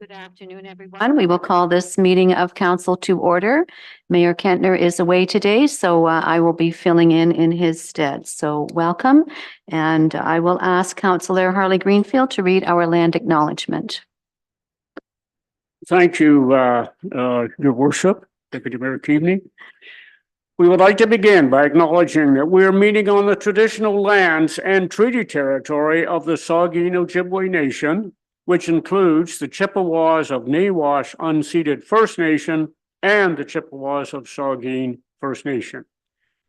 Good afternoon, everyone. We will call this meeting of council to order. Mayor Kentner is away today, so I will be filling in his stead. So welcome, and I will ask Councillor Harley Greenfield to read our land acknowledgement. Thank you, Your Worship, Deputy Mayor Keaveney. We would like to begin by acknowledging that we are meeting on the traditional lands and treaty territory of the Saugeen Ojibwe Nation, which includes the Chippewas of Nawash Unceded First Nation and the Chippewas of Saugeen First Nation.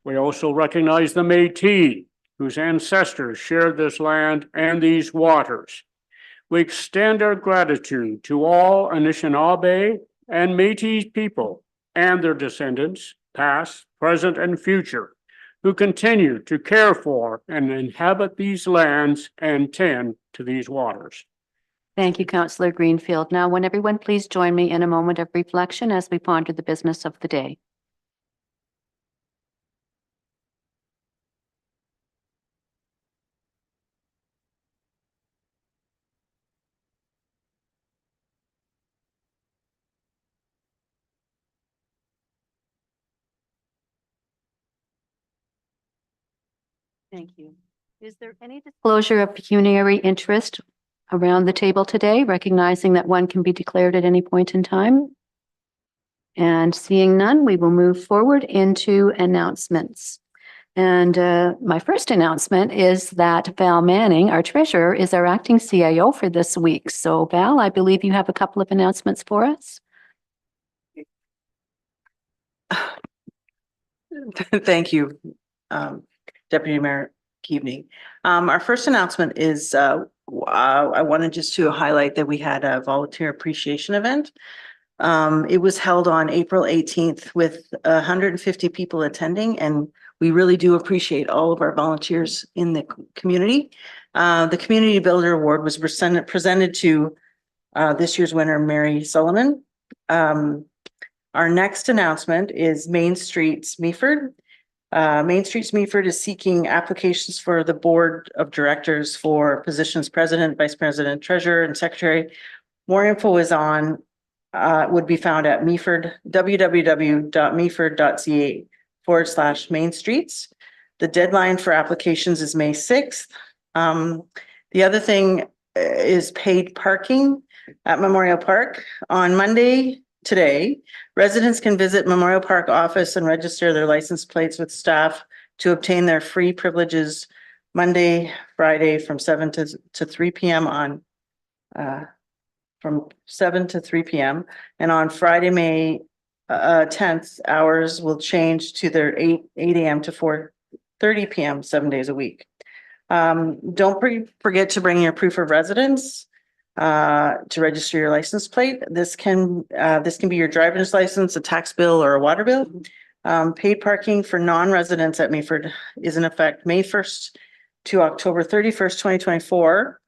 We also recognize the Métis, whose ancestors shared this land and these waters. We extend our gratitude to all Anishinaabe and Métis people and their descendants, past, present, and future, who continue to care for and inhabit these lands and tend to these waters. Thank you, Councillor Greenfield. Now, would everyone please join me in a moment of reflection as we ponder the business of the day. Thank you. Is there any disclosure of pecuniary interest around the table today, recognizing that one can be declared at any point in time? And seeing none, we will move forward into announcements. And my first announcement is that Val Manning, our treasurer, is our acting CIO for this week. So Val, I believe you have a couple of announcements for us. Thank you, Deputy Mayor Keaveney. Our first announcement is I wanted just to highlight that we had a volunteer appreciation event. It was held on April 18th with 150 people attending, and we really do appreciate all of our volunteers in the community. The Community Builder Award was presented to this year's winner, Mary Sullivan. Our next announcement is Main Streets Meaford. Main Streets Meaford is seeking applications for the board of directors for positions president, vice president, treasurer, and secretary. More info is on would be found at Meaford, www.meaford.ca/Main Streets. The deadline for applications is May 6th. The other thing is paid parking at Memorial Park. On Monday, today, residents can visit Memorial Park office and register their license plates with staff to obtain their free privileges Monday, Friday from 7 to 3 p.m. on from 7 to 3 p.m. And on Friday, May 10th, hours will change to their 8 a.m. to 4:30 p.m. 7 days a week. Don't forget to bring your proof of residence to register your license plate. This can be your driver's license, a tax bill, or a water bill. Paid parking for non-residents at Meaford is in effect May 1st to October 31st, 2024.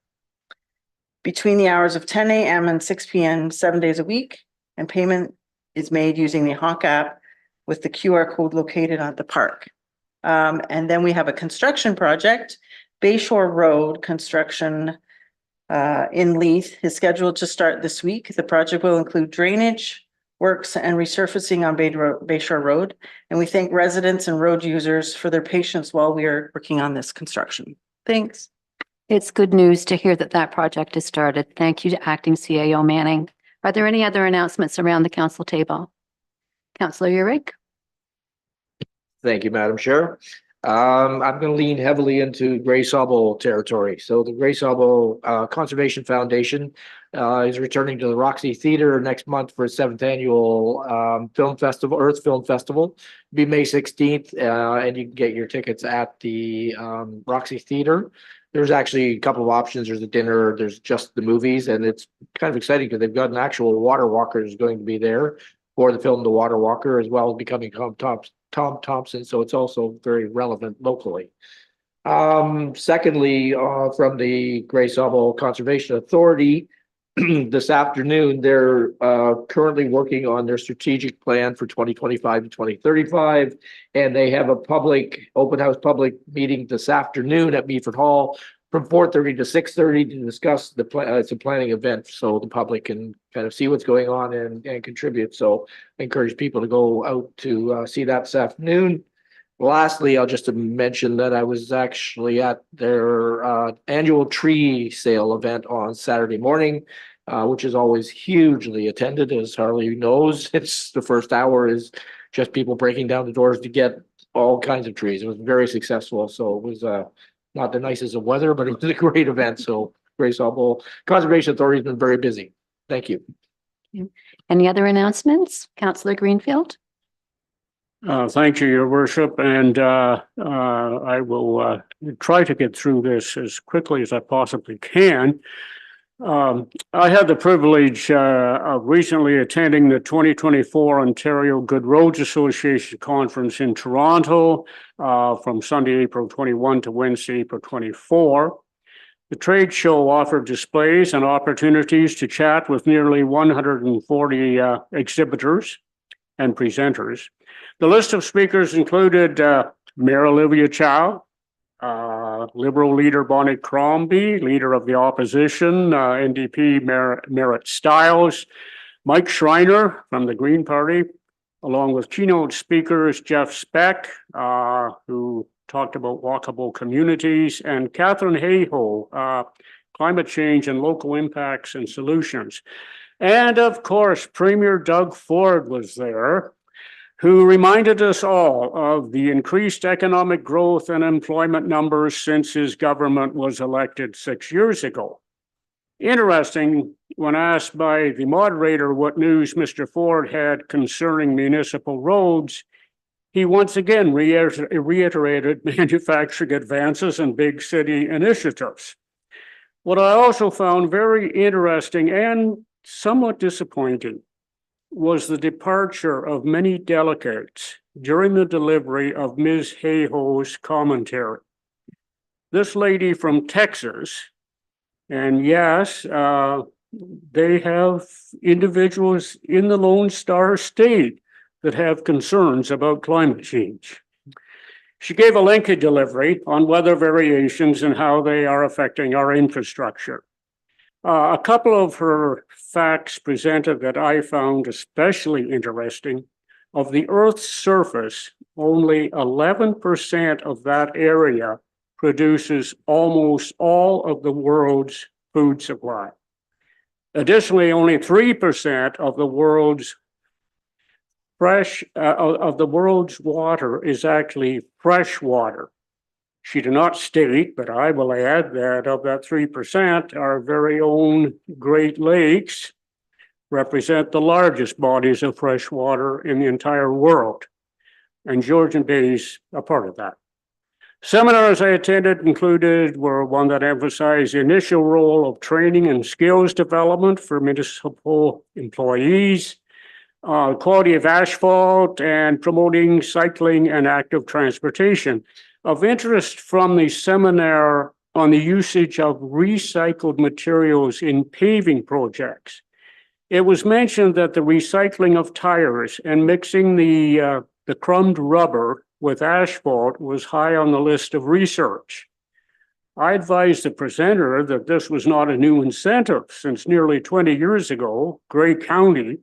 Between the hours of 10 a.m. and 6 p.m. 7 days a week, and payment is made using the Honk app with the QR code located at the park. And then we have a construction project, Bayshore Road construction in Leith is scheduled to start this week. The project will include drainage works and resurfacing on Bayshore Road. And we thank residents and road users for their patience while we are working on this construction. Thanks. It's good news to hear that that project is started. Thank you to Acting CAO Manning. Are there any other announcements around the council table? Councillor Uhrig. Thank you, Madam Chair. I'm going to lean heavily into Grey Sauble territory. So the Grey Sauble Conservation Foundation is returning to the Roxy Theatre next month for its 7th annual film festival, Earth Film Festival. It'll be May 16th, and you can get your tickets at the Roxy Theatre. There's actually a couple of options. There's a dinner, there's just the movies, and it's kind of exciting because they've got an actual water walker is going to be there for the film The Water Walker, as well as becoming Tom Thompson, so it's also very relevant locally. Secondly, from the Grey Sauble Conservation Authority, this afternoon, they're currently working on their strategic plan for 2025 to 2035, and they have a open house public meeting this afternoon at Meaford Hall from 4:30 to 6:30 to discuss it's a planning event, so the public can kind of see what's going on and contribute. So I encourage people to go out to see that this afternoon. Lastly, I'll just mention that I was actually at their annual tree sale event on Saturday morning, which is always hugely attended, as Harley knows. It's the first hour is just people breaking down the doors to get all kinds of trees. It was very successful. So it was not the nicest of weather, but it was a great event. So Grace Harbor Conservation Authority has been very busy. Thank you. Any other announcements? Councillor Greenfield? Thank you, Your Worship, and I will try to get through this as quickly as I possibly can. I had the privilege of recently attending the 2024 Ontario Good Roads Association Conference in Toronto from Sunday, April 21 to Wednesday, April 24. The trade show offered displays and opportunities to chat with nearly 140 exhibitors and presenters. The list of speakers included Mayor Olivia Chow, Liberal leader Bonnie Crombie, leader of the opposition, NDP Merritt Stiles, Mike Schreiner from the Green Party, along with keynote speakers Jeff Speck, who talked about walkable communities, and Catherine Hayhoe, climate change and local impacts and solutions. And of course, Premier Doug Ford was there, who reminded us all of the increased economic growth and employment numbers since his government was elected 6 years ago. Interesting, when asked by the moderator what news Mr. Ford had concerning municipal roads, he once again reiterated manufacturing advances and big city initiatives. What I also found very interesting and somewhat disappointing was the departure of many delegates during the delivery of Ms. Hayhoe's commentary. This lady from Texas, and yes, they have individuals in the Lone Star State that have concerns about climate change. She gave a lengthy delivery on weather variations and how they are affecting our infrastructure. A couple of her facts presented that I found especially interesting: of the Earth's surface, only 11% of that area produces almost all of the world's food supply. Additionally, only 3% of the world's water is actually fresh water. She did not state, but I will add that of that 3%, our very own Great Lakes represent the largest bodies of fresh water in the entire world, and Georgian Bay is a part of that. Seminars I attended were one that emphasized the initial role of training and skills development for municipal employees, quality of asphalt, and promoting cycling and active transportation. Of interest from the seminar on the usage of recycled materials in paving projects, it was mentioned that the recycling of tires and mixing the crumbed rubber with asphalt was high on the list of research. I advised the presenter that this was not a new incentive, since nearly 20 years ago, Grey County,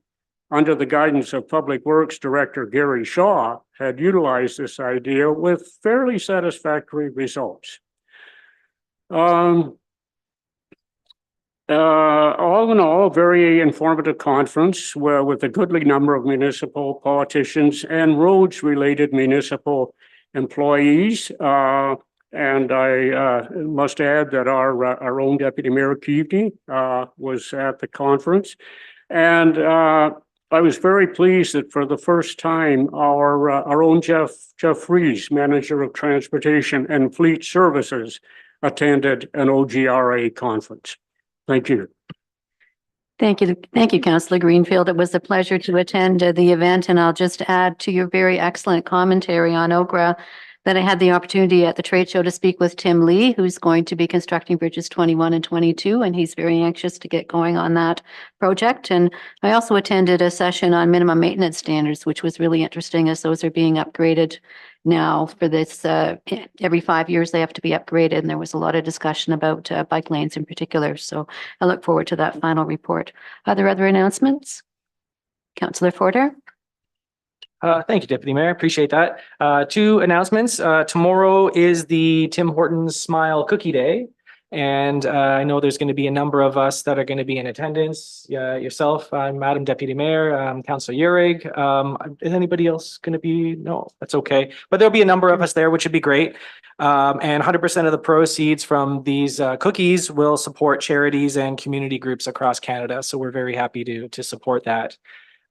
under the guidance of Public Works Director Gary Shaw, had utilized this idea with fairly satisfactory results. All in all, very informative conference with a goodly number of municipal politicians and roads-related municipal employees. And I must add that our own Deputy Mayor Keaveney was at the conference. And I was very pleased that for the first time, our own Jeff Fries, Manager of Transportation and Fleet Services, attended an OGRA conference. Thank you. Thank you. Thank you, Councillor Greenfield. It was a pleasure to attend the event, and I'll just add to your very excellent commentary on OGRA that I had the opportunity at the trade show to speak with Tim Lee, who's going to be constructing bridges 21 and 22, and he's very anxious to get going on that project. And I also attended a session on minimum maintenance standards, which was really interesting, as those are being upgraded now for this, every 5 years they have to be upgraded, and there was a lot of discussion about bike lanes in particular. So I look forward to that final report. Are there other announcements? Councillor Forder? Thank you, Deputy Mayor. Appreciate that. Two announcements. Tomorrow is the Tim Hortons Smile Cookie Day. And I know there's going to be a number of us that are going to be in attendance. Yourself, Madam Deputy Mayor, Councillor Uhrig. Is anybody else going to be? No, that's okay. But there'll be a number of us there, which would be great. And 100% of the proceeds from these cookies will support charities and community groups across Canada. So we're very happy to support that.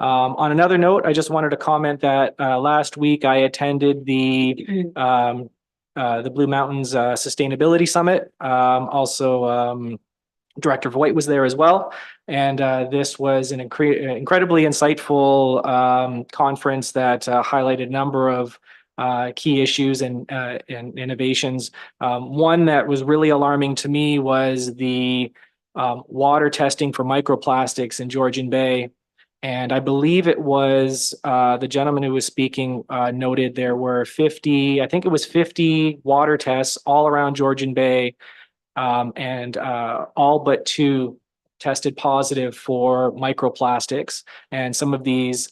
On another note, I just wanted to comment that last week I attended the Blue Mountains Sustainability Summit. Also, Director Voigt was there as well. And this was an incredibly insightful conference that highlighted a number of key issues and innovations. One that was really alarming to me was the water testing for microplastics in Georgian Bay. And I believe it was the gentleman who was speaking noted there were 50, I think it was 50 water tests all around Georgian Bay, and all but 2 tested positive for microplastics. And some of these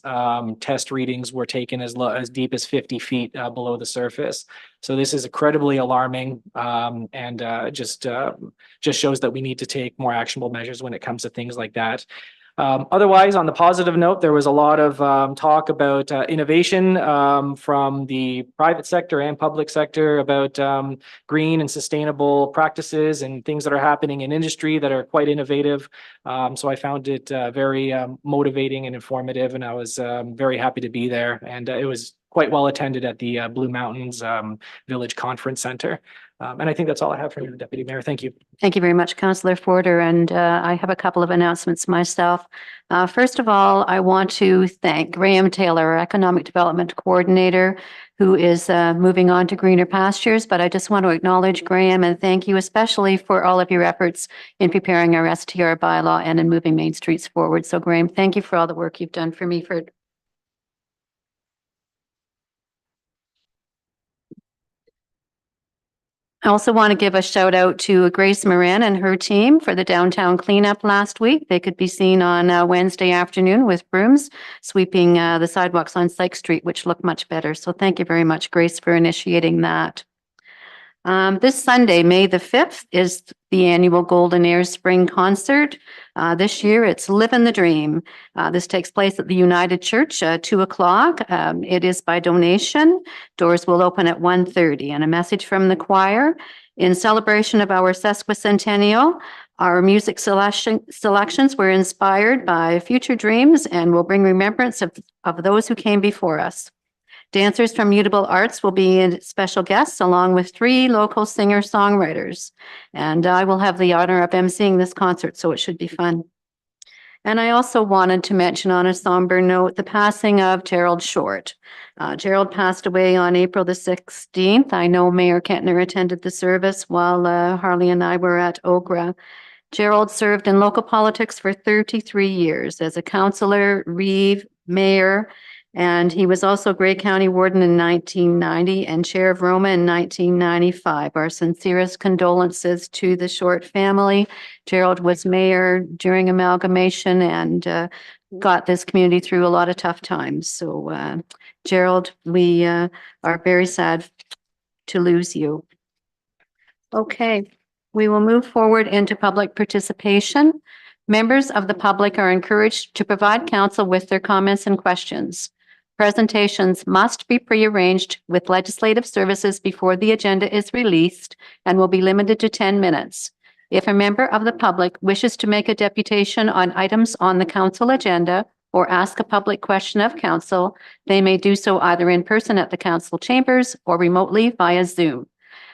test readings were taken as deep as 50 feet below the surface. So this is incredibly alarming, and just shows that we need to take more actionable measures when it comes to things like that. Otherwise, on the positive note, there was a lot of talk about innovation from the private sector and public sector about green and sustainable practices and things that are happening in industry that are quite innovative. So I found it very motivating and informative, and I was very happy to be there. And it was quite well attended at the Blue Mountains Village Conference Center. And I think that's all I have for you, Deputy Mayor. Thank you. Thank you very much, Councillor Forder. And I have a couple of announcements myself. First of all, I want to thank Graham Taylor, our Economic Development Coordinator, who is moving on to greener pastures. But I just want to acknowledge Graham and thank you especially for all of your efforts in preparing our STR bylaw and in moving Main Streets forward. So Graham, thank you for all the work you've done for Meaford. I also want to give a shout out to Grace Moran and her team for the downtown cleanup last week. They could be seen on Wednesday afternoon with brooms sweeping the sidewalks on Sykes Street, which look much better. So thank you very much, Grace, for initiating that. This Sunday, May the 5th, is the annual Golden Air Spring Concert. This year, it's Livin' the Dream. This takes place at the United Church at 2:00. It is by donation. Doors will open at 1:30. And a message from the choir. In celebration of our sesquicentennial, our music selections were inspired by future dreams and will bring remembrance of those who came before us. Dancers from Mutable Arts will be special guests along with 3 local singer-songwriters. And I will have the honor of emceeing this concert, so it should be fun. And I also wanted to mention on a somber note, the passing of Gerald Short. Gerald passed away on April the 16th. I know Mayor Kentner attended the service while Harley and I were at Ogra. Gerald served in local politics for 33 years as a councillor, reeve, mayor, and he was also Grey County Warden in 1990 and Chair of Roma in 1995. Our sincerest condolences to the Short family. Gerald was mayor during amalgamation and got this community through a lot of tough times. So, Gerald, we are very sad to lose you. Okay, we will move forward into public participation. Members of the public are encouraged to provide council with their comments and questions. Presentations must be prearranged with legislative services before the agenda is released and will be limited to 10 minutes. If a member of the public wishes to make a deputation on items on the council agenda or ask a public question of council, they may do so either in person at the council chambers or remotely via Zoom.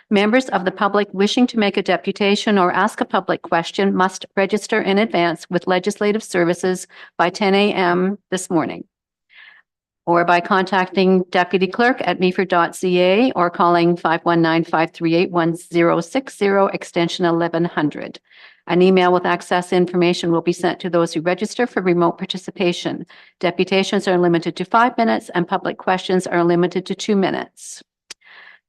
Members of the public wishing to make a deputation or ask a public question must register in advance with legislative services by 10 a.m. this morning, or by contacting Deputy Clerk at meaford.ca or calling 519-538-1060, extension 1100. An email with access information will be sent to those who register for remote participation. Deputations are limited to 5 minutes and public questions are limited to 2 minutes.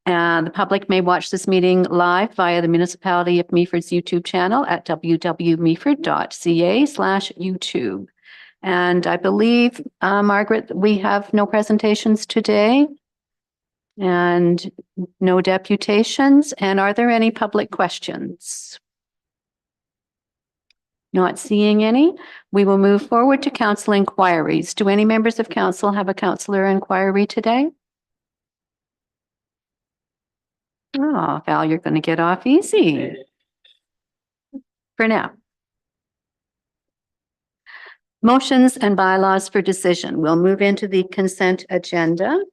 And the public may watch this meeting live via the Municipality of Meaford's YouTube channel at www.meaford.ca/YouTube. And I believe, Margaret, we have no presentations today and no deputations. And are there any public questions? Not seeing any. We will move forward to council inquiries. Do any members of council have a councillor inquiry today? Oh, Val, you're going to get off easy. For now. Motions and bylaws for decision. We'll move into the consent agenda.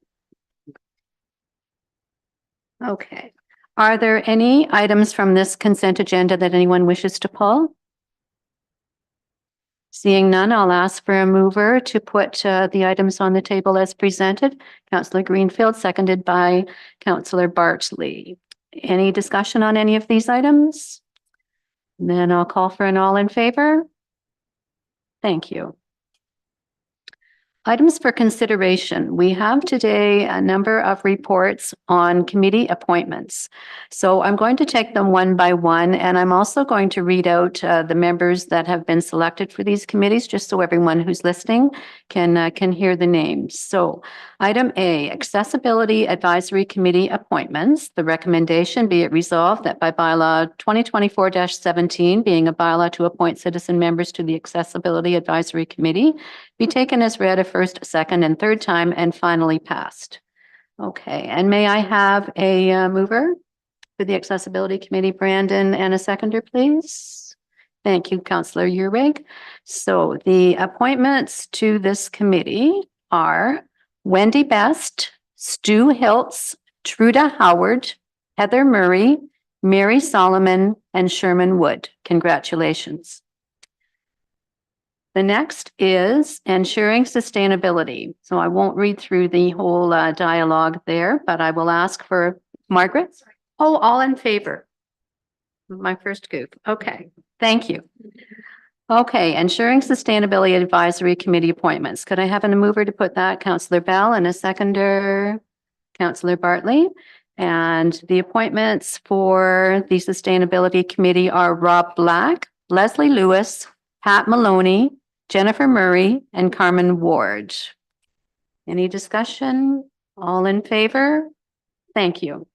Okay. Are there any items from this consent agenda that anyone wishes to pull? Seeing none, I'll ask for a mover to put the items on the table as presented. Councillor Greenfield, seconded by Councillor Bartley. Any discussion on any of these items? Then I'll call for an all in favor. Thank you. Items for consideration. We have today a number of reports on committee appointments. So I'm going to take them one by one, and I'm also going to read out the members that have been selected for these committees, just so everyone who's listening can hear the names. So item A, Accessibility Advisory Committee appointments. The recommendation be it resolved that by bylaw 2024-17, being a bylaw to appoint citizen members to the Accessibility Advisory Committee, be taken as read a first, second, and third time and finally passed. Okay, and may I have a mover for the Accessibility Committee, Brandon, and a seconder, please? Thank you, Councillor Uhrig. So the appointments to this committee are Wendy Best, Stu Hiltz, Truda Howard, Heather Murray, Mary Solomon, and Sherman Wood. Congratulations. The next is ensuring sustainability. So I won't read through the whole dialogue there, but I will ask for Margaret. Oh, all in favor. My first goof. Okay, thank you. Okay, ensuring sustainability advisory committee appointments. Could I have a mover to put that? Councillor Bell, and a seconder, Councillor Bartley. And the appointments for the sustainability committee are Rob Black, Leslie Lewis, Pat Maloney, Jennifer Murray, and Carmen Ward. Any discussion? All in favor? Thank you.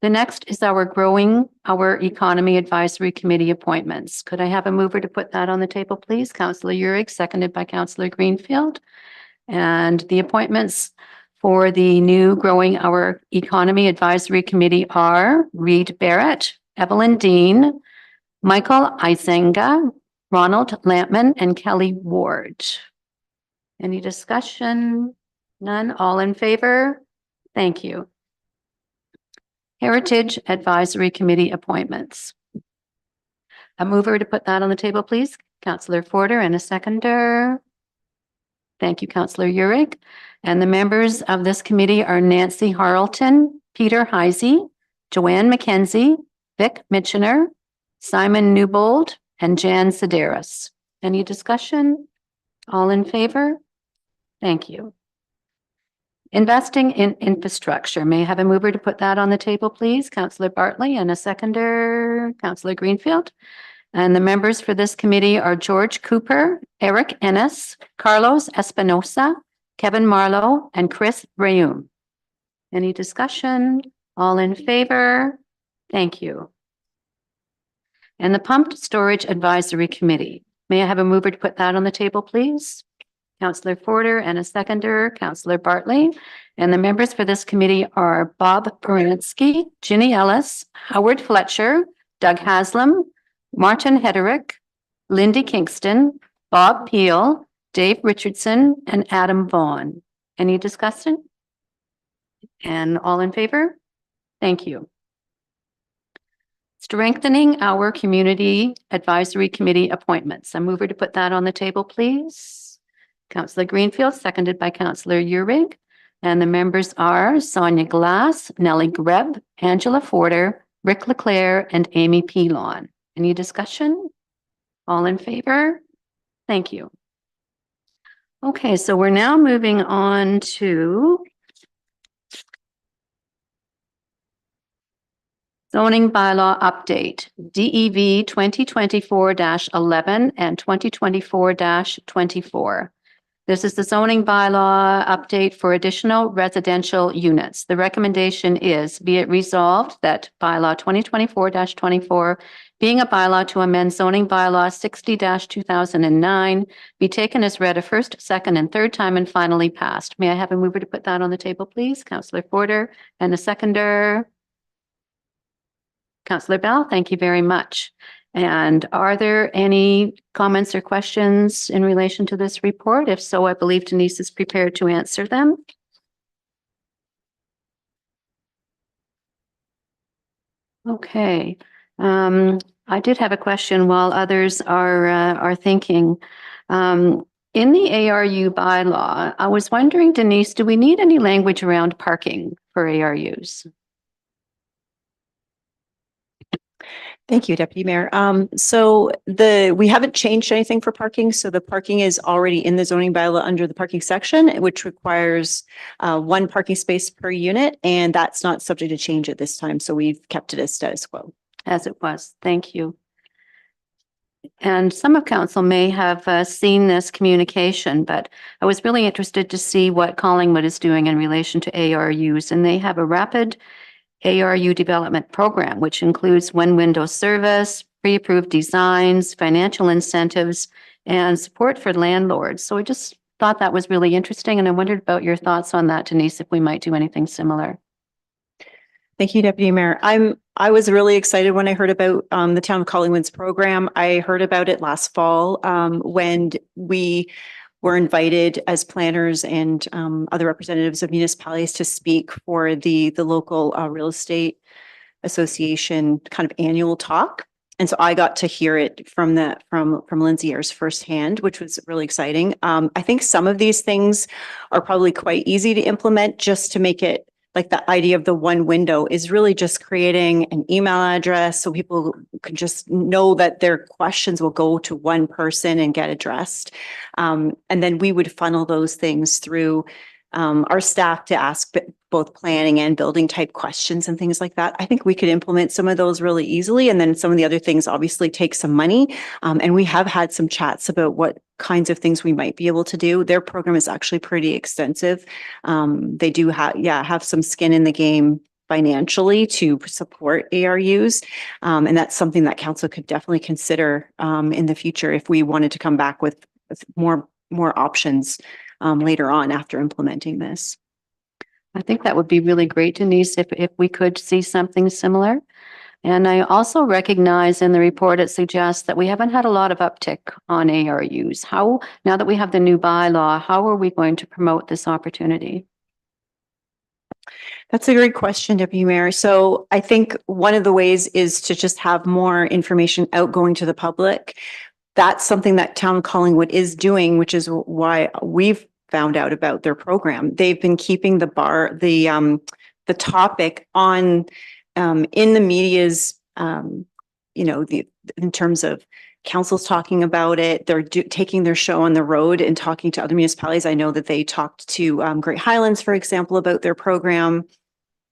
The next is our Growing Our Economy Advisory Committee appointments. Could I have a mover to put that on the table, please? Councillor Uhrig, seconded by Councillor Greenfield. And the appointments for the new Growing Our Economy Advisory Committee are Reed Barrett, Evelyn Dean, Michael Isenga, Ronald Lampman, and Kelly Ward. Any discussion? None? All in favor? Thank you. Heritage Advisory Committee appointments. A mover to put that on the table, please. Councillor Forder, and a seconder. Thank you, Councillor Uhrig. And the members of this committee are Nancy Harlton, Peter Heisey, Joanne McKenzie, Vic Mitchener, Simon Newbold, and Jan Sedaris. Any discussion? All in favor? Thank you. Investing in infrastructure. May I have a mover to put that on the table, please? Councillor Bartley, and a seconder, Councillor Greenfield. And the members for this committee are George Cooper, Eric Ennis, Carlos Espinosa, Kevin Marlowe, and Chris Rayum. Any discussion? All in favor? Thank you. And the Pumped Storage Advisory Committee. May I have a mover to put that on the table, please? Councillor Forder, and a seconder, Councillor Bartley. And the members for this committee are Bob Baranski, Ginny Ellis, Howard Fletcher, Doug Haslam, Martin Hederick, Lindy Kingston, Bob Peel, Dave Richardson, and Adam Vaughn. Any discussion? And all in favor? Thank you. Strengthening our Community Advisory Committee appointments. A mover to put that on the table, please. Councillor Greenfield, seconded by Councillor Uhrig. And the members are Sonia Glass, Nellie Greb, Angela Forder, Rick Leclerc, and Amy Pilon. Any discussion? All in favor? Thank you. Okay, so we're now moving on to Zoning bylaw update, DEV 2024-11 and 2024-24. This is the zoning bylaw update for additional residential units. The recommendation is, be it resolved that bylaw 2024-24, being a bylaw to amend zoning bylaw 60-2009, be taken as read a first, second, and third time and finally passed. May I have a mover to put that on the table, please? Councillor Porter, and a seconder. Councillor Bell, thank you very much. And are there any comments or questions in relation to this report? If so, I believe Denise is prepared to answer them. Okay. I did have a question while others are thinking. In the ARU bylaw, I was wondering, Denise, do we need any language around parking for ARUs? Thank you, Deputy Mayor. We haven't changed anything for parking. So the parking is already in the zoning bylaw under the parking section, which requires one parking space per unit, and that's not subject to change at this time. So we've kept it as status quo. As it was. Thank you. And some of council may have seen this communication, but I was really interested to see what Collingwood is doing in relation to ARUs, and they have a rapid ARU development program, which includes one window service, pre-approved designs, financial incentives, and support for landlords. So I just thought that was really interesting, and I wondered about your thoughts on that, Denise, if we might do anything similar. Thank you, Deputy Mayor. I was really excited when I heard about the Town of Collingwood's program. I heard about it last fall when we were invited as planners and other representatives of municipalities to speak for the local real estate association kind of annual talk. And so I got to hear it from Lindsay Ayres firsthand, which was really exciting. I think some of these things are probably quite easy to implement, just to make it like the idea of the one window is really just creating an email address so people can just know that their questions will go to one person and get addressed. And then we would funnel those things through our staff to ask both planning and building type questions and things like that. I think we could implement some of those really easily. And then some of the other things obviously take some money. And we have had some chats about what kinds of things we might be able to do. Their program is actually pretty extensive. They do have some skin in the game financially to support ARUs. And that's something that council could definitely consider in the future if we wanted to come back with more options later on after implementing this. I think that would be really great, Denise, if we could see something similar. And I also recognize in the report, it suggests that we haven't had a lot of uptick on ARUs. Now that we have the new bylaw, how are we going to promote this opportunity? That's a great question, Deputy Mayor. So I think one of the ways is to just have more information outgoing to the public. That's something that Town Collingwood is doing, which is why we've found out about their program. They've been keeping the topic on in the media's, in terms of councils talking about it. They're taking their show on the road and talking to other municipalities. I know that they talked to Great Highlands, for example, about their program.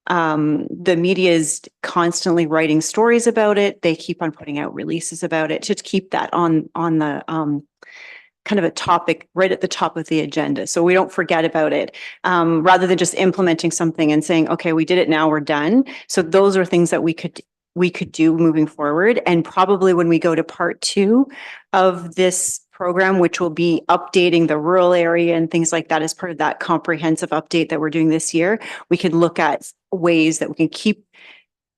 The media is constantly writing stories about it. They keep on putting out releases about it to keep that on the kind of a topic right at the top of the agenda. So we don't forget about it, rather than just implementing something and saying, okay, we did it, now we're done. So those are things that we could do moving forward. And probably when we go to part 2 of this program, which will be updating the rural area and things like that as part of that comprehensive update that we're doing this year, we could look at ways that we can keep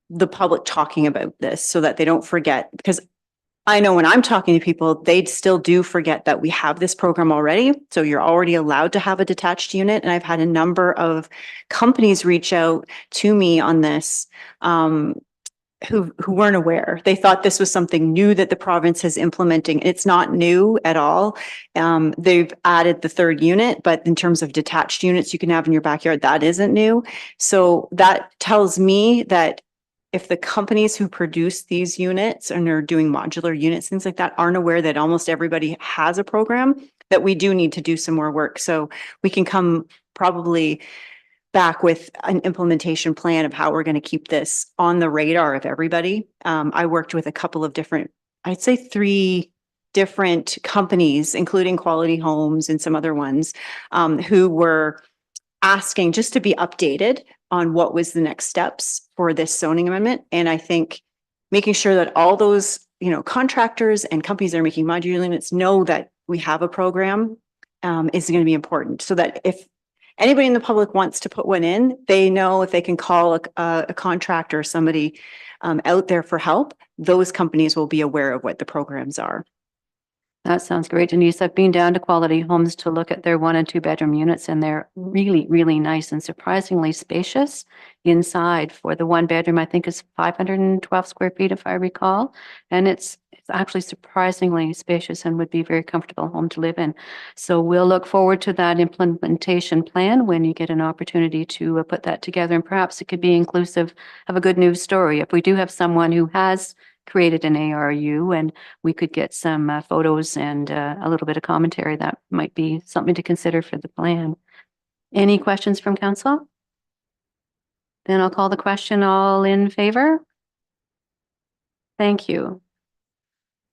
the public talking about this so that they don't forget. Because I know when I'm talking to people, they still do forget that we have this program already. So you're already allowed to have a detached unit. And I've had a number of companies reach out to me on this, who weren't aware. They thought this was something new that the province is implementing. It's not new at all. They've added the 3rd unit, but in terms of detached units you can have in your backyard, that isn't new. So that tells me that if the companies who produce these units and are doing modular units, things like that, aren't aware that almost everybody has a program, that we do need to do some more work. So we can come probably back with an implementation plan of how we're going to keep this on the radar of everybody. I worked with a couple of different, I'd say 3 different companies, including Quality Homes and some other ones, who were asking just to be updated on what was the next steps for this zoning amendment. And I think making sure that all those, contractors and companies that are making modular units know that we have a program is going to be important, so that if anybody in the public wants to put one in, they know if they can call a contractor or somebody out there for help, those companies will be aware of what the programs are. That sounds great, Denise. I've been down to Quality Homes to look at their 1 and 2 bedroom units, and they're really, really nice and surprisingly spacious inside. For the 1 bedroom, I think is 512 square feet, if I recall. And it's actually surprisingly spacious and would be a very comfortable home to live in. So we'll look forward to that implementation plan when you get an opportunity to put that together. And perhaps it could be inclusive of a good news story. If we do have someone who has created an ARU and we could get some photos and a little bit of commentary, that might be something to consider for the plan. Any questions from council? Then I'll call the question. All in favor? Thank you.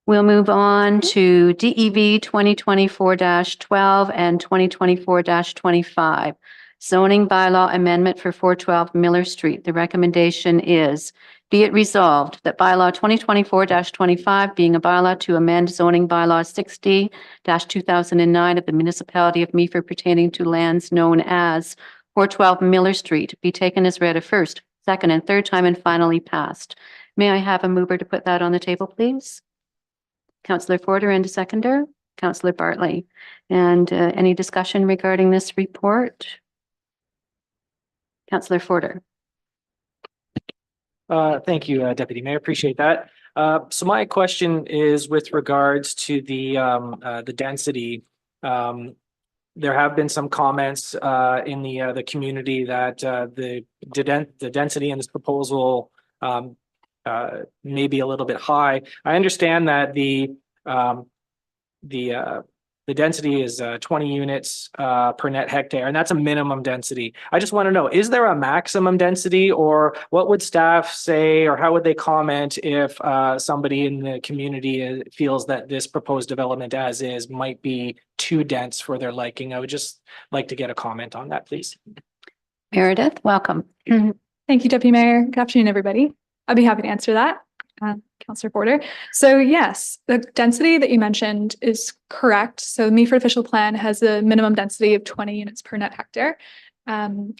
We'll move on to DEV 2024-12 and 2024-25. Zoning bylaw amendment for 412 Miller Street. The recommendation is, be it resolved that bylaw 2024-25, being a bylaw to amend zoning bylaw 60-2009 of the municipality of Meaford pertaining to lands known as 412 Miller Street, be taken as read a first, second, and third time and finally passed. May I have a mover to put that on the table, please? Councillor Forder and a seconder, Councillor Bartley. And any discussion regarding this report? Councillor Forder. Thank you, Deputy Mayor. Appreciate that. So my question is with regards to the density. There have been some comments in the community that the density in this proposal may be a little bit high. I understand that the density is 20 units per net hectare, and that's a minimum density. I just want to know, is there a maximum density, or what would staff say, or how would they comment if somebody in the community feels that this proposed development as is might be too dense for their liking? I would just like to get a comment on that, please. Meredith, welcome. Thank you, Deputy Mayor. Good afternoon, everybody. I'd be happy to answer that. Councillor Porter. So yes, the density that you mentioned is correct. So the Meaford official plan has a minimum density of 20 units per net hectare. And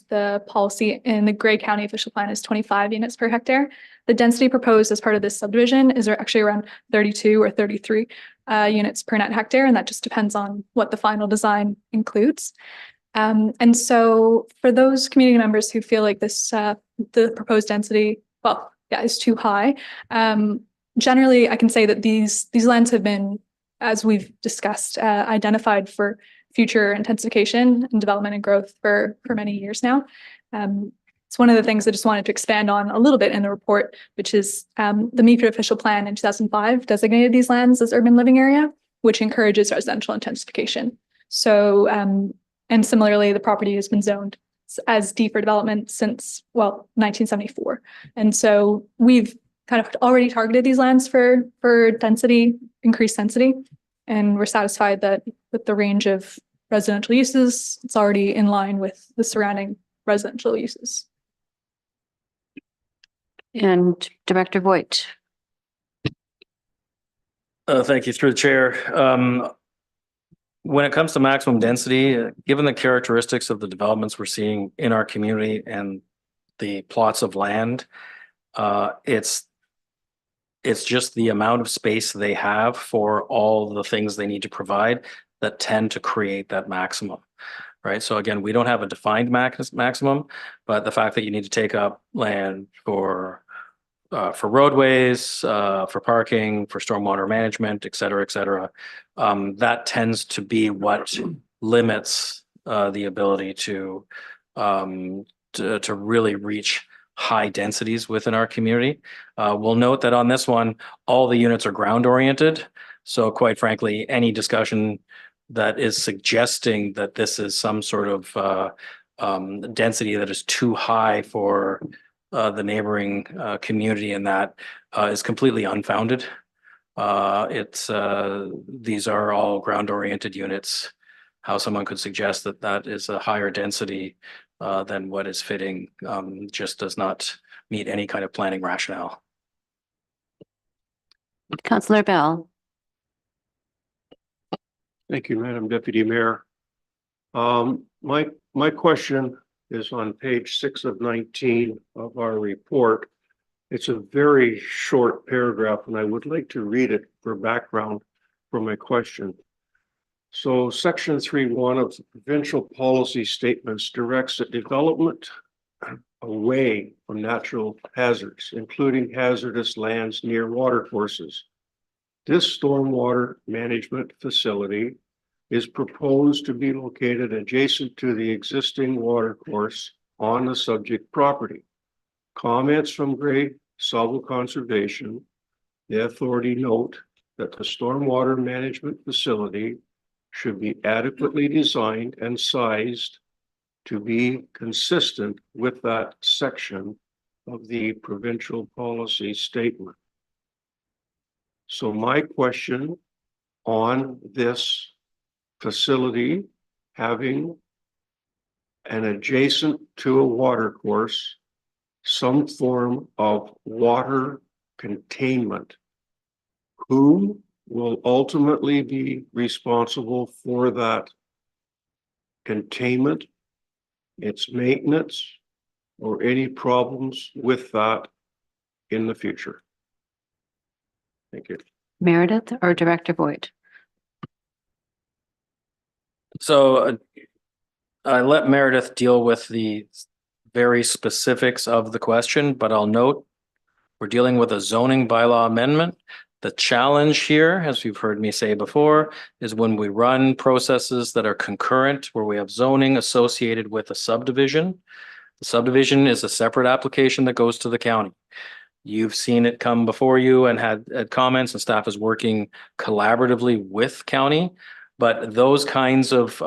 the policy in the Grey County official plan is 25 units per hectare. The density proposed as part of this subdivision is actually around 32 or 33 units per net hectare. And that just depends on what the final design includes. And so for those community members who feel like this, the proposed density, is too high. Generally, I can say that these lands have been, as we've discussed, identified for future intensification and development and growth for many years now. It's one of the things I just wanted to expand on a little bit in the report, which is the Meaford official plan in 2005 designated these lands as urban living area, which encourages residential intensification. So, and similarly, the property has been zoned as D for development since, 1974. And so we've kind of already targeted these lands for density, increased density, and we're satisfied that with the range of residential uses, it's already in line with the surrounding residential uses. And Director Voigt. Thank you, through the chair. When it comes to maximum density, given the characteristics of the developments we're seeing in our community and the plots of land, it's just the amount of space they have for all the things they need to provide that tend to create that maximum, right? So again, we don't have a defined maximum, but the fact that you need to take up land for roadways, for parking, for stormwater management, et cetera, that tends to be what limits the ability to really reach high densities within our community. We'll note that on this one, all the units are ground oriented. So quite frankly, any discussion that is suggesting that this is some sort of density that is too high for the neighboring community, and that is completely unfounded. These are all ground oriented units. How someone could suggest that that is a higher density than what is fitting just does not meet any kind of planning rationale. Councillor Bell. Thank you, Madam Deputy Mayor. My question is on page 6 of 19 of our report. It's a very short paragraph, and I would like to read it for background for my question. So section 3.1 of the provincial policy statements directs that development away from natural hazards, including hazardous lands near watercourses. This stormwater management facility is proposed to be located adjacent to the existing watercourse on the subject property. Comments from Grey Sauble Conservation, the authority note that the stormwater management facility should be adequately designed and sized to be consistent with that section of the provincial policy statement. So my question on this facility having an adjacent to a watercourse, some form of water containment, who will ultimately be responsible for that containment, its maintenance, or any problems with that in the future? Thank you. Meredith or Director Voigt? So I let Meredith deal with the very specifics of the question, but I'll note we're dealing with a zoning bylaw amendment. The challenge here, as you've heard me say before, is when we run processes that are concurrent, where we have zoning associated with a subdivision. The subdivision is a separate application that goes to the county. You've seen it come before you and had comments, and staff is working collaboratively with county, but those kinds of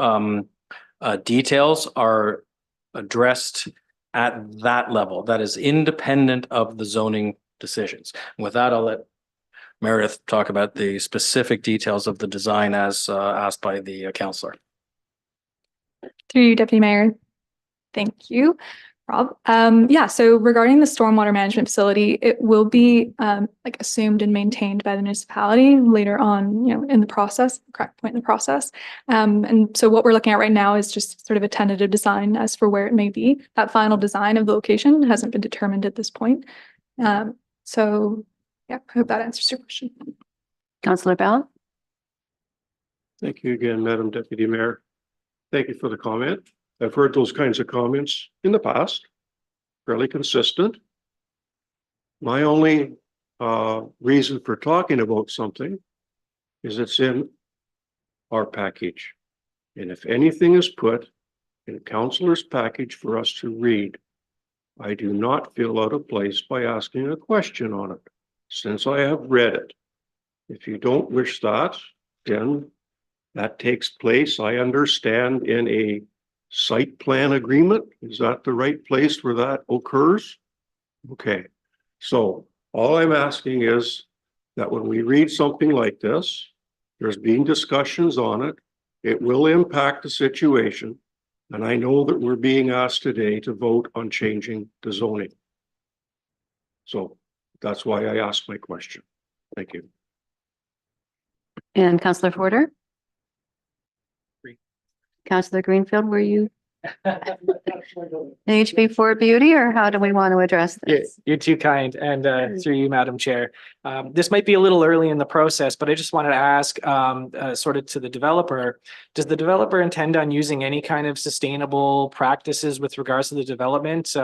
details are addressed at that level. That is independent of the zoning decisions. And with that, I'll let Meredith talk about the specific details of the design as asked by the councillor. Through you, Deputy Mayor. Thank you, Rob. Yeah, so regarding the stormwater management facility, it will be like assumed and maintained by the municipality later on, in the process, correct point in the process. And so what we're looking at right now is just sort of a tentative design as for where it may be. That final design of the location hasn't been determined at this point. So yeah, I hope that answers your question. Councillor Bell? Thank you again, Madam Deputy Mayor. Thank you for the comment. I've heard those kinds of comments in the past, fairly consistent. My only reason for talking about something is it's in our package. And if anything is put in councillor's package for us to read, I do not feel out of place by asking a question on it, since I have read it. If you don't wish that, then that takes place, I understand, in a site plan agreement. Is that the right place where that occurs? Okay, so all I'm asking is that when we read something like this, there's been discussions on it. It will impact the situation. And I know that we're being asked today to vote on changing the zoning. So that's why I asked my question. Thank you. And Councillor Porter? Councillor Greenfield, were you HB4 beauty, or how do we want to address this? You're too kind, and through you, Madam Chair. This might be a little early in the process, but I just wanted to ask sort of to the developer, does the developer intend on using any kind of sustainable practices with regards to the development?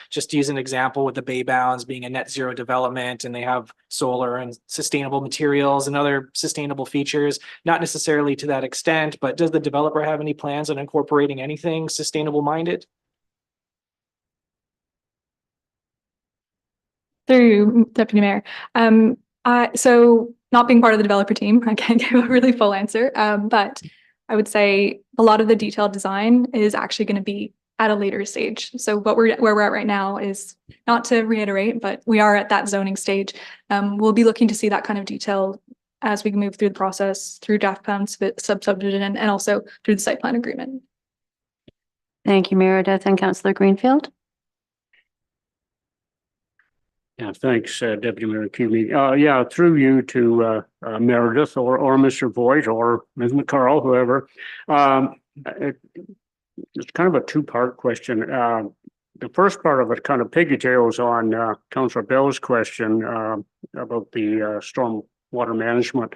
Just to use an example with the Bay Bounds being a net zero development, and they have solar and sustainable materials and other sustainable features, not necessarily to that extent, but does the developer have any plans on incorporating anything sustainable minded? Through you, Deputy Mayor. So not being part of the developer team, I can't give a really full answer, but I would say a lot of the detailed design is actually going to be at a later stage. So where we're at right now is, not to reiterate, but we are at that zoning stage. We'll be looking to see that kind of detail as we move through the process, through draft plan subdivision, and also through the site plan agreement. Thank you, Meredith and Councillor Greenfield. Yeah, thanks, Deputy Mayor Cubey. Yeah, through you to Meredith or Mr. Voigt or Ms. McCarl, whoever. It's kind of a two-part question. The first part of it kind of pigtails on Councillor Bell's question about the storm water management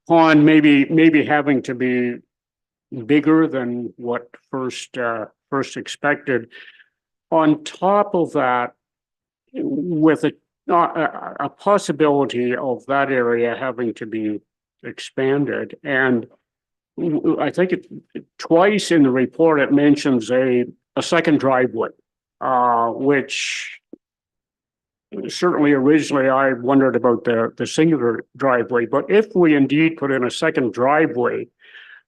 pond maybe having to be bigger than what first expected. On top of that, with a possibility of that area having to be expanded, and I think twice in the report it mentions a second driveway, which certainly originally I wondered about the singular driveway, but if we indeed put in a second driveway,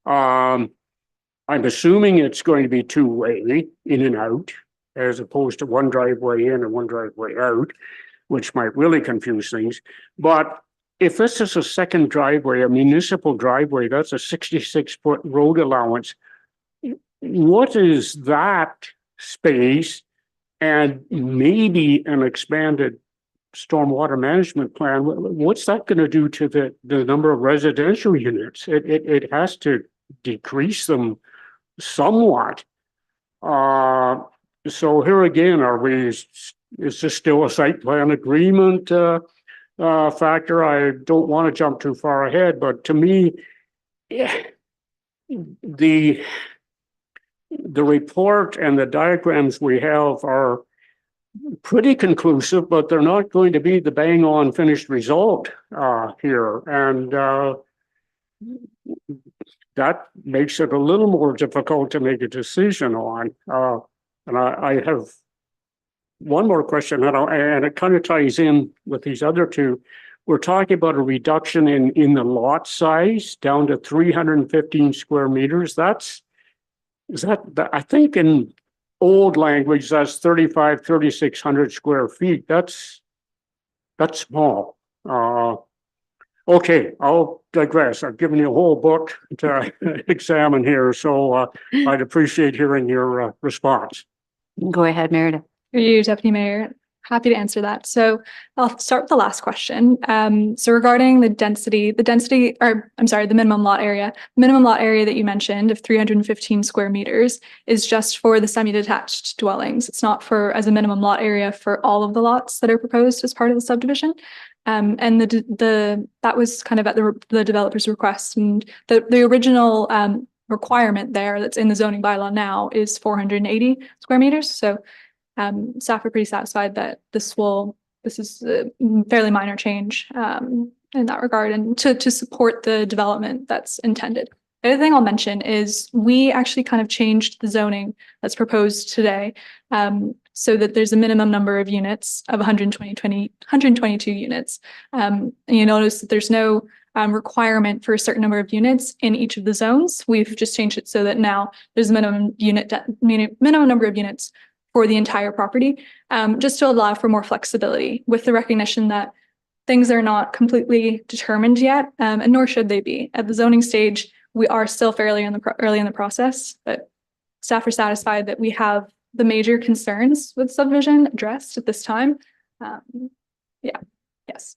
I'm assuming it's going to be two-way in and out, as opposed to one driveway in and one driveway out, which might really confuse things. But if this is a second driveway, a municipal driveway, that's a 66-foot road allowance. What is that space and maybe an expanded stormwater management plan? What's that going to do to the number of residential units? It has to decrease them somewhat. So here again, is this still a site plan agreement factor? I don't want to jump too far ahead, but to me, the report and the diagrams we have are pretty conclusive, but they're not going to be the bang on finished result here. And that makes it a little more difficult to make a decision on. And I have one more question, and it kind of ties in with these other two. We're talking about a reduction in the lot size down to 315 square meters. I think in old language, that's 3,600 square feet. That's small. Okay, I'll digress. I've given you a whole book to examine here, so I'd appreciate hearing your response. Go ahead, Meredith. For you, Deputy Mayor, happy to answer that. So I'll start with the last question. So regarding the minimum lot area. The minimum lot area that you mentioned of 315 square meters is just for the semi-detached dwellings. It's not as a minimum lot area for all of the lots that are proposed as part of the subdivision. And that was kind of at the developer's request, and the original requirement there that's in the zoning bylaw now is 480 square meters. So staff are pretty satisfied that this is a fairly minor change in that regard, and to support the development that's intended. The other thing I'll mention is we actually kind of changed the zoning that's proposed today, so that there's a minimum number of units of 122 units. And you notice that there's no requirement for a certain number of units in each of the zones. We've just changed it so that now there's a minimum number of units for the entire property, just to allow for more flexibility, with the recognition that things are not completely determined yet, and nor should they be. At the zoning stage, we are still fairly early in the process, but staff are satisfied that we have the major concerns with subdivision addressed at this time. Yes.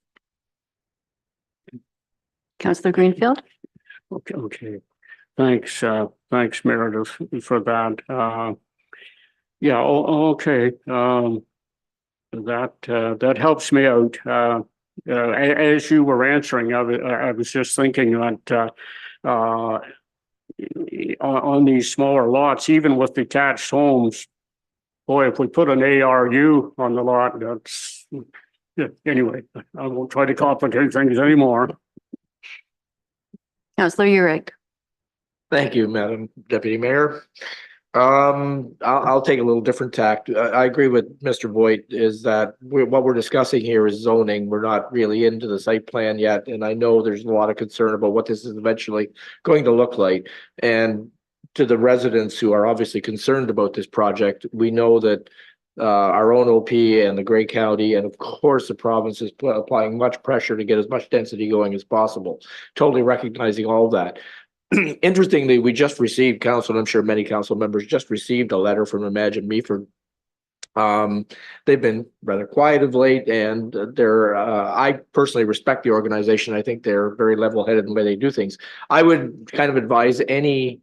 Councillor Greenfield. Okay. Thanks, Meredith, for that. Yeah. Okay. That helps me out. As you were answering, I was just thinking that on these smaller lots, even with detached homes, boy, if we put an ARU on the lot, that's anyway. I won't try to complicate things anymore. Councillor Urick. Thank you, Madam Deputy Mayor. I'll take a little different tact. I agree with Mr. Voigt, is that what we're discussing here is zoning. We're not really into the site plan yet. And I know there's a lot of concern about what this is eventually going to look like. And to the residents who are obviously concerned about this project. We know that our own OP and the Grey County, and of course, the province is applying much pressure to get as much density going as possible, totally recognizing all of that. Interestingly, we just received, council, I'm sure many council members just received a letter from Imagine Meaford. They've been rather quiet of late, and I personally respect the organization. I think they're very level-headed in the way they do things. I would kind of advise any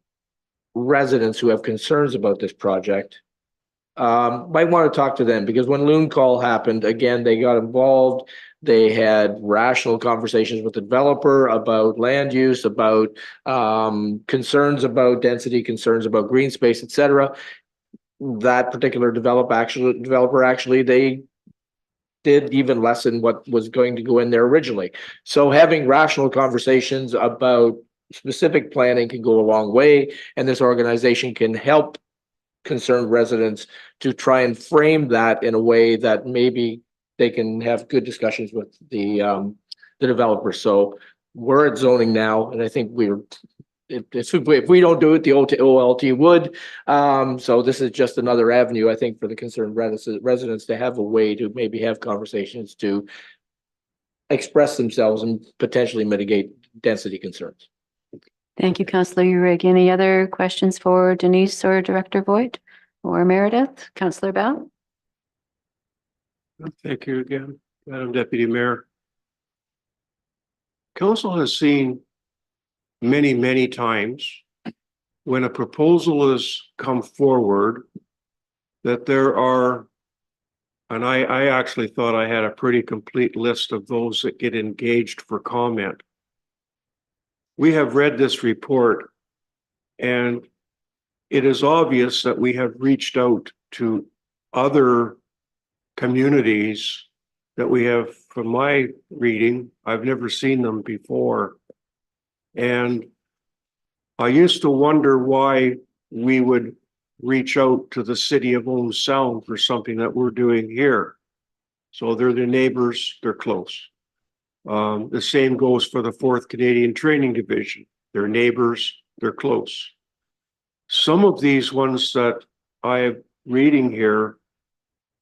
residents who have concerns about this project, might want to talk to them, because when Loon Call happened, again, they got involved. They had rational conversations with the developer about land use, about concerns about density, concerns about green space, etc. That particular developer actually, they did even less than what was going to go in there originally. So having rational conversations about specific planning can go a long way, and this organization can help concerned residents to try and frame that in a way that maybe they can have good discussions with the developer. So we're at zoning now, and I think if we don't do it, the OLT would. So this is just another avenue, I think, for the concerned residents to have a way to maybe have conversations to express themselves and potentially mitigate density concerns. Thank you, Councillor Urick. Any other questions for Denise or Director Voigt or Meredith? Councillor Bell? Thank you again, Madam Deputy Mayor. Council has seen many, many times when a proposal has come forward that there are, and I actually thought I had a pretty complete list of those that get engaged for comment. We have read this report, and it is obvious that we have reached out to other communities that we have, from my reading, I've never seen them before. And I used to wonder why we would reach out to the city of Owen Sound for something that we're doing here. So they're the neighbors, they're close. The same goes for the 4th Canadian Training Division. They're neighbors, they're close. Some of these ones that I am reading here,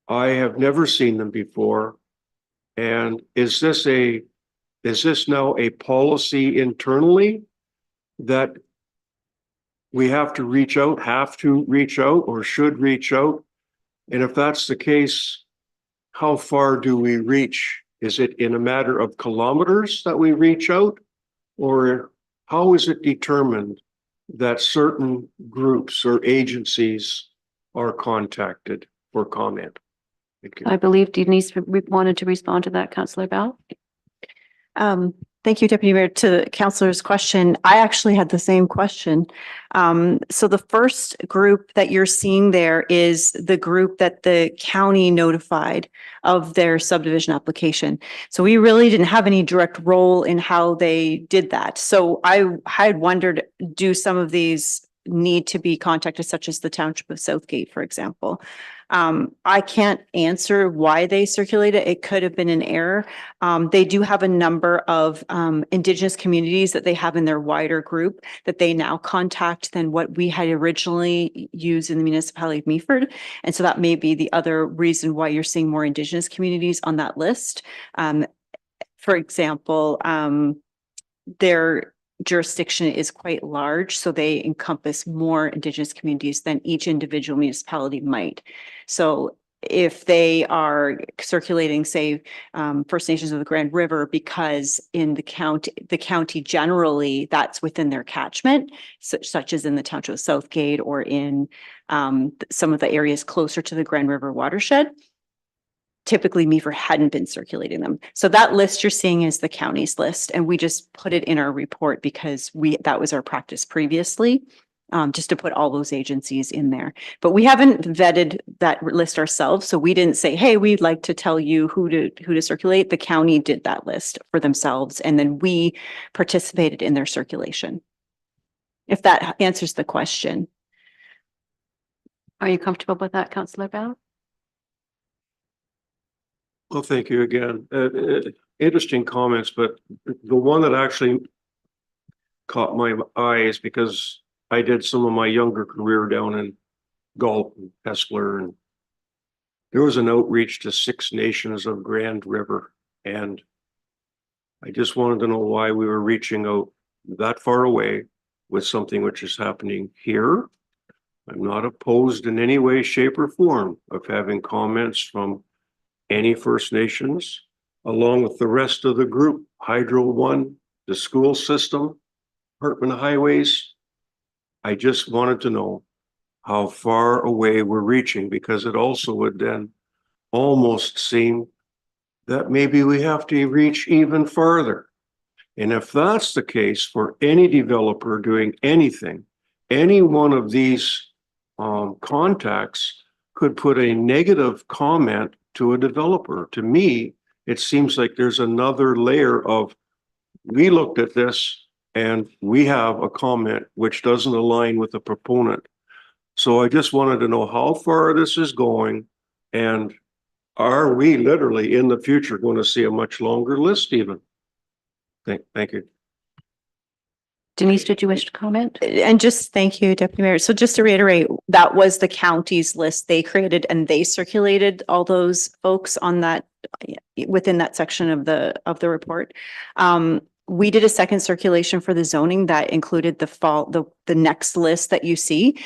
I have never seen them before. And is this now a policy internally that we have to reach out, or should reach out? And if that's the case, how far do we reach? Is it in a matter of kilometers that we reach out? Or how is it determined that certain groups or agencies are contacted for comment? Thank you. I believe Denise wanted to respond to that, Councillor Bell. Thank you, Deputy Mayor. To Councillor's question, I actually had the same question. So the first group that you're seeing there is the group that the county notified of their subdivision application. So we really didn't have any direct role in how they did that. So I had wondered, do some of these need to be contacted, such as the Township of Southgate, for example? I can't answer why they circulate it. It could have been an error. They do have a number of Indigenous communities that they have in their wider group that they now contact than what we had originally used in the municipality of Meaford. And so that may be the other reason why you're seeing more Indigenous communities on that list. For example, their jurisdiction is quite large, so they encompass more Indigenous communities than each individual municipality might. So if they are circulating, say, First Nations of the Grand River, because in the county generally, that's within their catchment, such as in the Township of Southgate or in some of the areas closer to the Grand River watershed, typically Meaford hadn't been circulating them. So that list you're seeing is the county's list, and we just put it in our report because that was our practice previously, just to put all those agencies in there. But we haven't vetted that list ourselves, so we didn't say, hey, we'd like to tell you who to circulate. The county did that list for themselves, and then we participated in their circulation. If that answers the question. Are you comfortable with that, Councillor Bell? Well, thank you again. Interesting comments, but the one that actually caught my eye is because I did some of my younger career down in Galt and Pestler, and there was an outreach to 6 nations of Grand River. And I just wanted to know why we were reaching out that far away with something which is happening here. I'm not opposed in any way, shape, or form of having comments from any First Nations, along with the rest of the group, Hydro One, the school system, Department of Highways. I just wanted to know how far away we're reaching, because it also would then almost seem that maybe we have to reach even farther. And if that's the case for any developer doing anything, any one of these contacts could put a negative comment to a developer. To me, it seems like there's another layer of, we looked at this and we have a comment which doesn't align with the proponent. So I just wanted to know how far this is going, and are we literally in the future going to see a much longer list even? Thank you. Denise, did you wish to comment? And just thank you, Deputy Mayor. So just to reiterate, that was the county's list they created and they circulated all those folks on that within that section of the report. We did a second circulation for the zoning that included the next list that you see.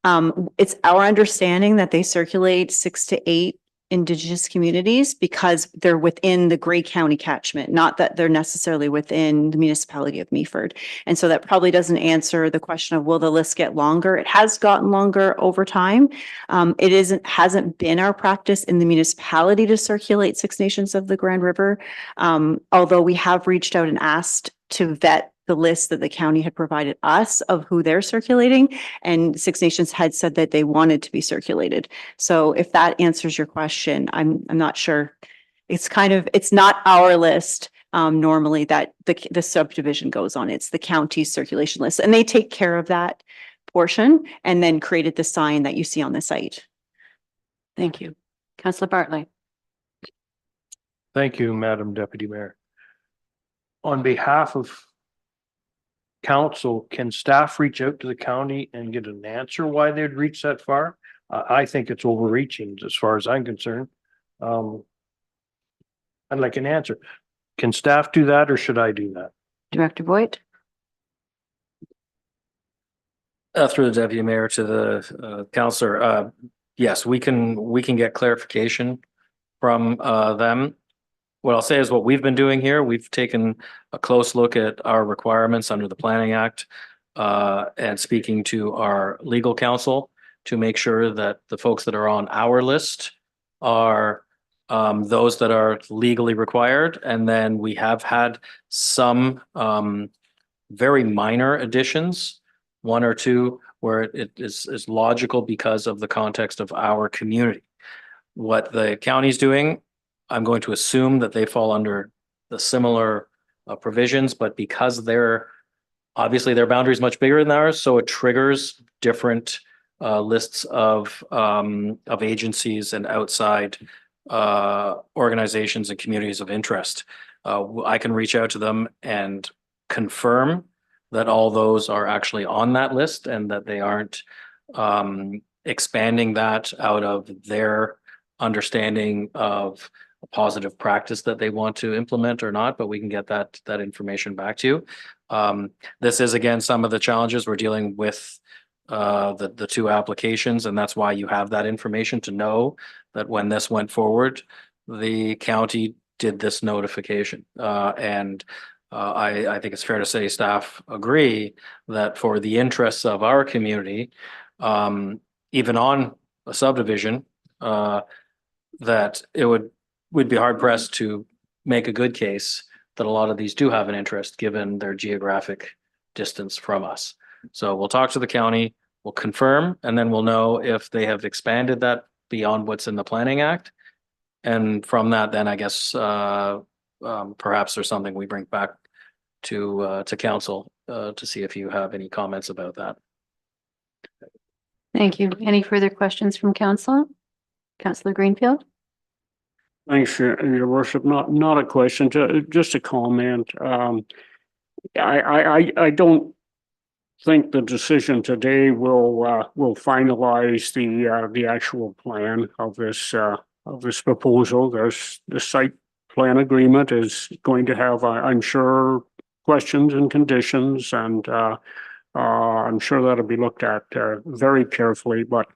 It's our understanding that they circulate 6 to 8 Indigenous communities because they're within the Grey County catchment, not that they're necessarily within the municipality of Meaford. And so that probably doesn't answer the question of will the list get longer? It has gotten longer over time. Hasn't been our practice in the municipality to circulate 6 nations of the Grand River. Although we have reached out and asked to vet the list that the county had provided us of who they're circulating, and 6 Nations had said that they wanted to be circulated. So if that answers your question, I'm not sure. It's not our list normally that the subdivision goes on. It's the county's circulation list, and they take care of that portion and then created the sign that you see on the site. Thank you. Councillor Bartley. Thank you, Madam Deputy Mayor. On behalf of council, can staff reach out to the county and get an answer why they'd reach that far? I think it's overreaching as far as I'm concerned. I'd like an answer. Can staff do that or should I do that? Director Voigt. Through the deputy mayor to the councillor, yes, we can get clarification from them. What I'll say is what we've been doing here, we've taken a close look at our requirements under the Planning Act and speaking to our legal counsel to make sure that the folks that are on our list are those that are legally required. And then we have had some very minor additions, 1 or 2, where it is logical because of the context of our community. What the county's doing, I'm going to assume that they fall under the similar provisions, but because obviously their boundary is much bigger than ours, so it triggers different lists of agencies and outside organizations and communities of interest. I can reach out to them and confirm that all those are actually on that list and that they aren't expanding that out of their understanding of a positive practice that they want to implement or not, but we can get that information back to you. This is, again, some of the challenges we're dealing with the 2 applications, and that's why you have that information to know that when this went forward, the county did this notification. And I think it's fair to say staff agree that for the interests of our community, even on a subdivision, that we'd be hard pressed to make a good case that a lot of these do have an interest given their geographic distance from us. So we'll talk to the county, we'll confirm, and then we'll know if they have expanded that beyond what's in the Planning Act. And from that, then I guess perhaps there's something we bring back to council to see if you have any comments about that. Thank you. Any further questions from council? Councillor Greenfield? Thanks, Your Worship. Not a question, just a comment. I don't think the decision today will finalize the actual plan of this proposal. There's the site plan agreement is going to have, I'm sure, questions and conditions, and I'm sure that'll be looked at very carefully. But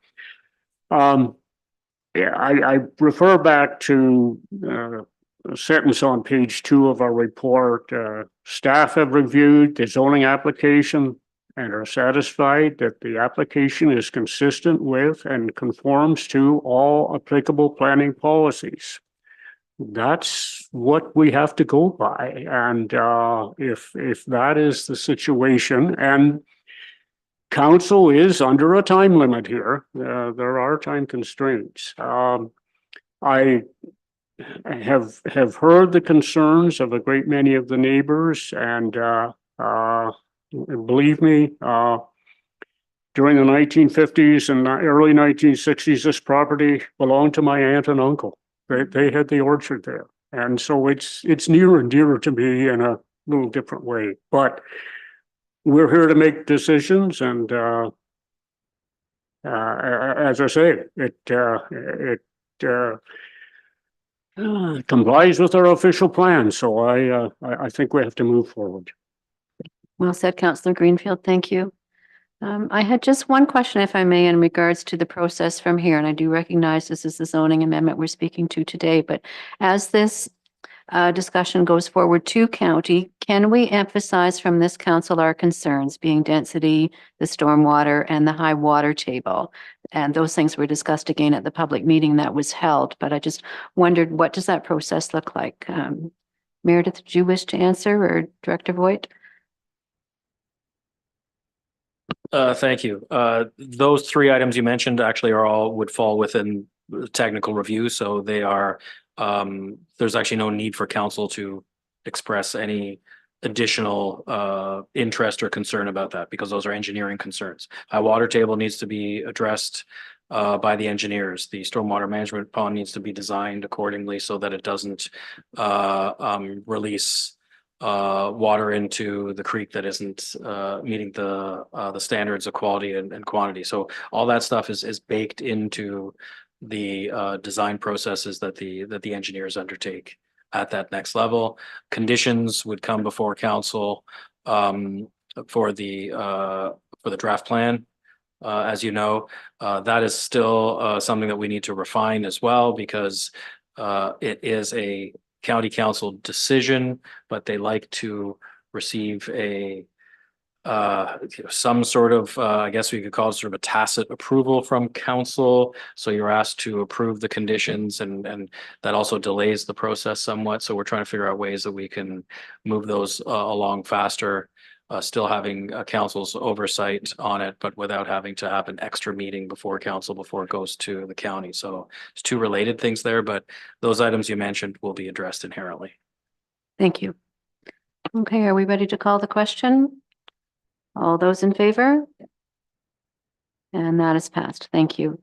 yeah, I refer back to a sentence on page 2 of our report. Staff have reviewed the zoning application and are satisfied that the application is consistent with and conforms to all applicable planning policies. That's what we have to go by. And if that is the situation, and council is under a time limit here, there are time constraints. I have heard the concerns of a great many of the neighbors, and believe me, during the 1950s and early 1960s, this property belonged to my aunt and uncle. They had the orchard there, and so it's near and dearer to me in a little different way. But we're here to make decisions, and as I say, it complies with our official plan. So I think we have to move forward. Well said, Councillor Greenfield. Thank you. I had just one question, if I may, in regards to the process from here, and I do recognize this is the zoning amendment we're speaking to today, but as this discussion goes forward to county, can we emphasize from this council our concerns being density, the stormwater, and the high water table? And those things were discussed again at the public meeting that was held, but I just wondered, what does that process look like? Meredith, do you wish to answer, or Director Voigt? Thank you. Those 3 items you mentioned actually would fall within the technical review. So they are, there's actually no need for council to express any additional interest or concern about that, because those are engineering concerns. High water table needs to be addressed by the engineers. The stormwater management pond needs to be designed accordingly so that it doesn't release water into the creek that isn't meeting the standards of quality and quantity. So all that stuff is baked into the design processes that the engineers undertake at that next level. Conditions would come before council for the draft plan. As you know, that is still something that we need to refine as well, because it is a county council decision, but they like to receive some sort of, I guess we could call it sort of a tacit approval from council. So you're asked to approve the conditions, and that also delays the process somewhat. So we're trying to figure out ways that we can move those along faster, still having council's oversight on it, but without having to have an extra meeting before council before it goes to the county. So it's 2 related things there, but those items you mentioned will be addressed inherently. Thank you. Okay, are we ready to call the question? All those in favor? And that is passed. Thank you.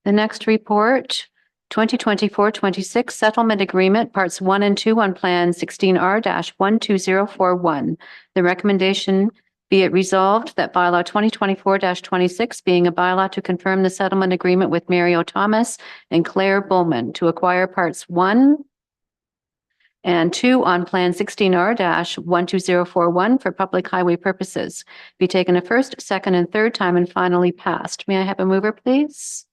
The next report, 2024-26 Settlement Agreement, Parts 1 and 2 on Plan 16R-12041. The recommendation be it resolved that bylaw 2024-26 being a bylaw to confirm the settlement agreement with Mario Thomas and Claire Bowman to acquire Parts 1 and 2 on Plan 16R-12041 for public highway purposes be taken a first, second, and third time and finally passed. May I have a mover, please?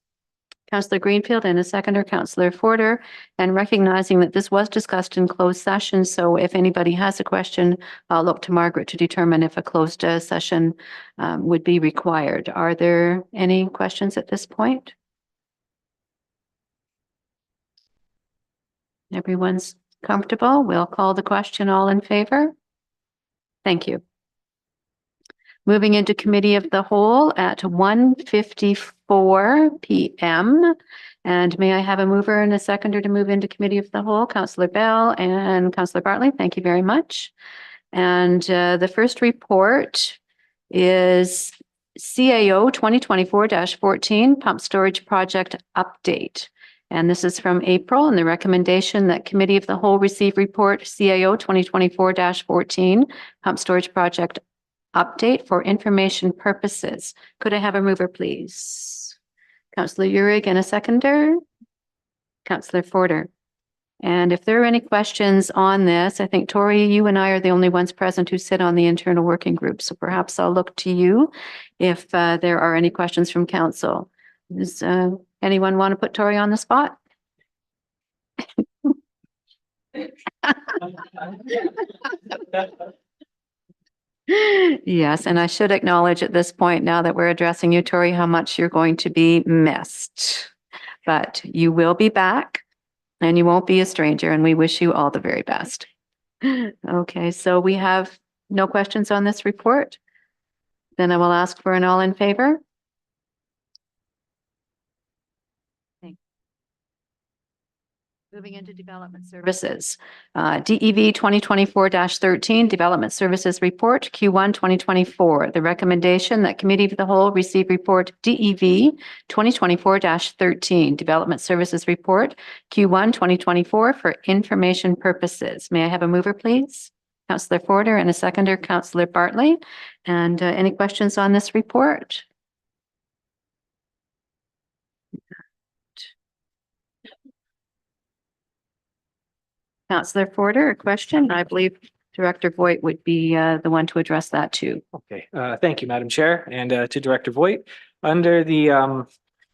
Councillor Greenfield, and a seconder, Councillor Forder, and recognizing that this was discussed in closed session. So if anybody has a question, I'll look to Margaret to determine if a closed session would be required. Are there any questions at this point? Everyone's comfortable? We'll call the question. All in favor? Thank you. Moving into Committee of the Whole at 1:54 p.m. And may I have a mover and a seconder to move into Committee of the Whole? Councillor Bell and Councillor Bartley, thank you very much. And the first report is CAO 2024-14 Pump Storage Project Update. And this is from April, and the recommendation that Committee of the Whole receive report CAO 2024-14 Pump Storage Project update for information purposes. Could I have a mover, please? Councillor Urick and a seconder? Councillor Forder. And if there are any questions on this, I think Tori, you and I are the only ones present who sit on the internal working group. So perhaps I'll look to you if there are any questions from council. Does anyone want to put Tori on the spot? Yes, and I should acknowledge at this point, now that we're addressing you, Tori, how much you're going to be missed. But you will be back and you won't be a stranger, and we wish you all the very best. Okay, so we have no questions on this report. Then I will ask for an all in favor. Moving into development services, DEV 2024-13 Development Services Report Q1 2024. The recommendation that Committee of the Whole receive report DEV 2024-13 Development Services Report Q1 2024 for information purposes. May I have a mover, please? Councillor Forder, and a seconder, Councillor Bartley. And any questions on this report? Councillor Forder, a question? I believe Director Voigt would be the one to address that too. Okay, thank you, Madam Chair, and to Director Voigt. Under the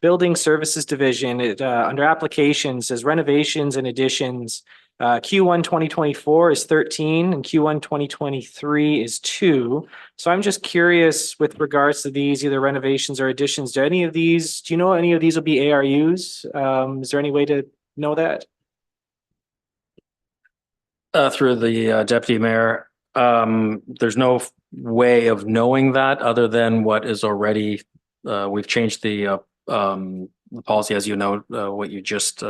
Building Services Division, under applications, says renovations and additions. Q1 2024 is 13 and Q1 2023 is 2. So I'm just curious with regards to these, either renovations or additions, do you know any of these will be ARUs? Is there any way to know that? Through the deputy mayor, there's no way of knowing that other than what is already, we've changed the policy, as you know, what you just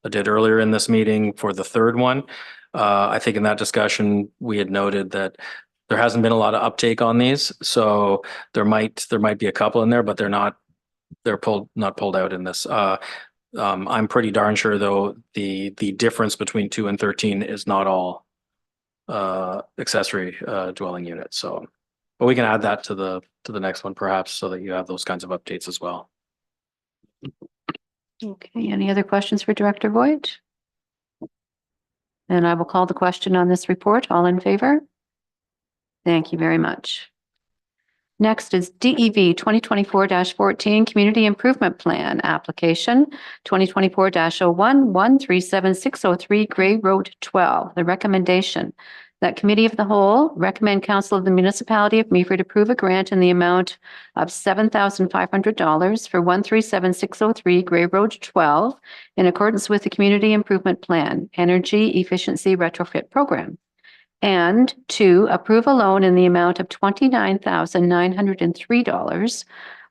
did earlier in this meeting for the third one. I think in that discussion, we had noted that there hasn't been a lot of uptake on these. So there might be a couple in there, but they're not pulled out in this. I'm pretty darn sure though, the difference between 2 and 13 is not all accessory dwelling units. So, but we can add that to the next one perhaps, so that you have those kinds of updates as well. Okay, any other questions for Director Voigt? Then I will call the question on this report. All in favor? Thank you very much. Next is DEV 2024-14 Community Improvement Plan Application 2024-01 137603 Gray Road 12. The recommendation that Committee of the Whole recommend Council of the Municipality of Meaford approve a grant in the amount of $7,500 for 137603 Gray Road 12 in accordance with the Community Improvement Plan Energy Efficiency Retrofit Program. And 2, approve a loan in the amount of $29,903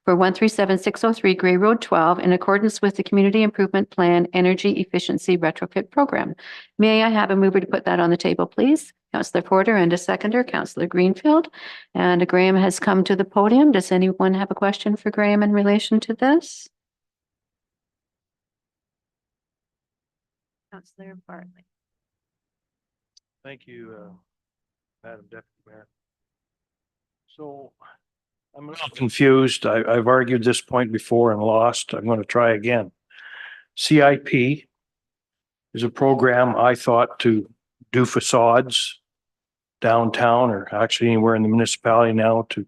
for 137603 Gray Road 12 in accordance with the Community Improvement Plan Energy Efficiency Retrofit Program. May I have a mover to put that on the table, please? Councillor Porter, and a seconder, Councillor Greenfield. And Graham has come to the podium. Does anyone have a question for Graham in relation to this? Councillor Bartley. Thank you, Madam Deputy Mayor. So I'm a little confused. I've argued this point before and lost. I'm going to try again. CIP is a program I thought to do facades downtown, or actually anywhere in the municipality now, to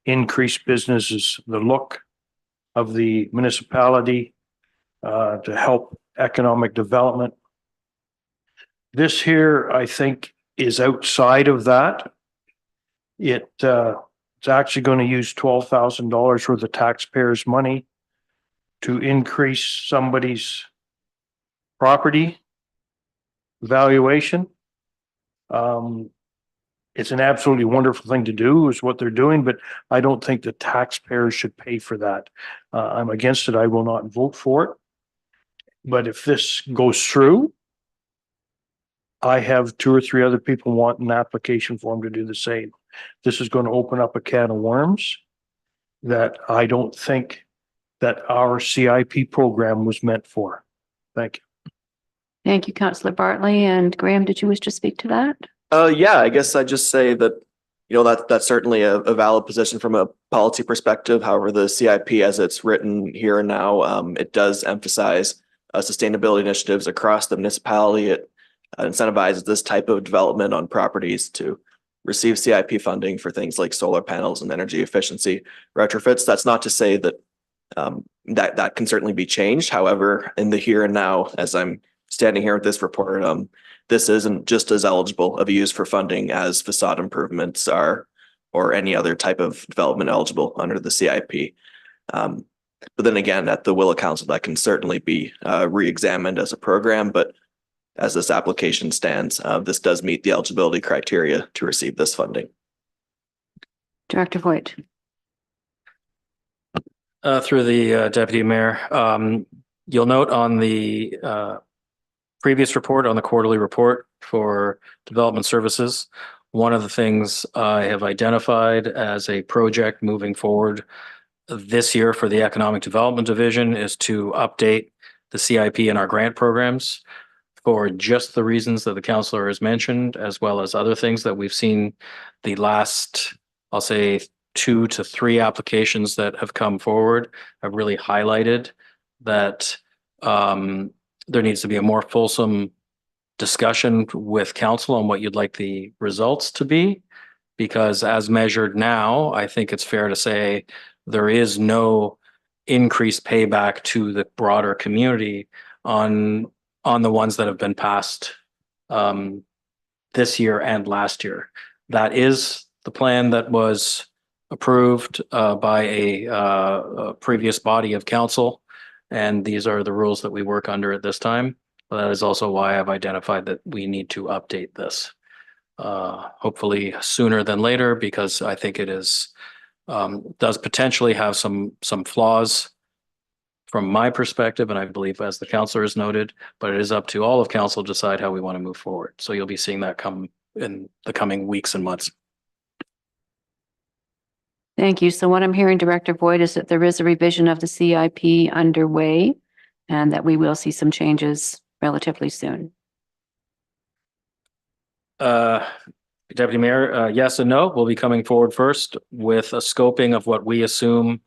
increase businesses, the look of the municipality, to help economic development. This here, I think, is outside of that. It's actually going to use $12,000 worth of taxpayers' money to increase somebody's property valuation. It's an absolutely wonderful thing to do, is what they're doing, but I don't think the taxpayers should pay for that. I'm against it. I will not vote for it. But if this goes through, I have 2 or 3 other people want an application form to do the same. This is going to open up a can of worms that I don't think that our CIP program was meant for. Thank you. Thank you, Councillor Bartley. And Graham, did you wish to speak to that? Yeah, I guess I just say that That's certainly a valid position from a policy perspective. However, the CIP as it's written here and now, it does emphasize sustainability initiatives across the municipality. It incentivizes this type of development on properties to receive CIP funding for things like solar panels and energy efficiency retrofits. That's not to say that that can certainly be changed. However, in the here and now, as I'm standing here with this report, this isn't just as eligible of a use for funding as facade improvements are, or any other type of development eligible under the CIP. But then again, at the will of council, that can certainly be re-examined as a program. But as this application stands, this does meet the eligibility criteria to receive this funding. Director Voigt. Through the Deputy Mayor, you'll note on the previous report, on the quarterly report for development services, one of the things I have identified as a project moving forward this year for the Economic Development Division is to update the CIP and our grant programs for just the reasons that the councillor has mentioned, as well as other things that we've seen the last, I'll say, 2 to 3 applications that have come forward have really highlighted that there needs to be a more fulsome discussion with council on what you'd like the results to be, because as measured now, I think it's fair to say there is no increased payback to the broader community on the ones that have been passed this year and last year. That is the plan that was approved by a previous body of council. And these are the rules that we work under at this time. That is also why I've identified that we need to update this hopefully sooner than later, because I think it is does potentially have some flaws from my perspective, and I believe as the councillor has noted, but it is up to all of council to decide how we want to move forward. So you'll be seeing that come in the coming weeks and months. Thank you. So what I'm hearing, Director Voigt, is that there is a revision of the CIP underway and that we will see some changes relatively soon. Deputy Mayor, yes and no. We'll be coming forward first with a scoping of what we assume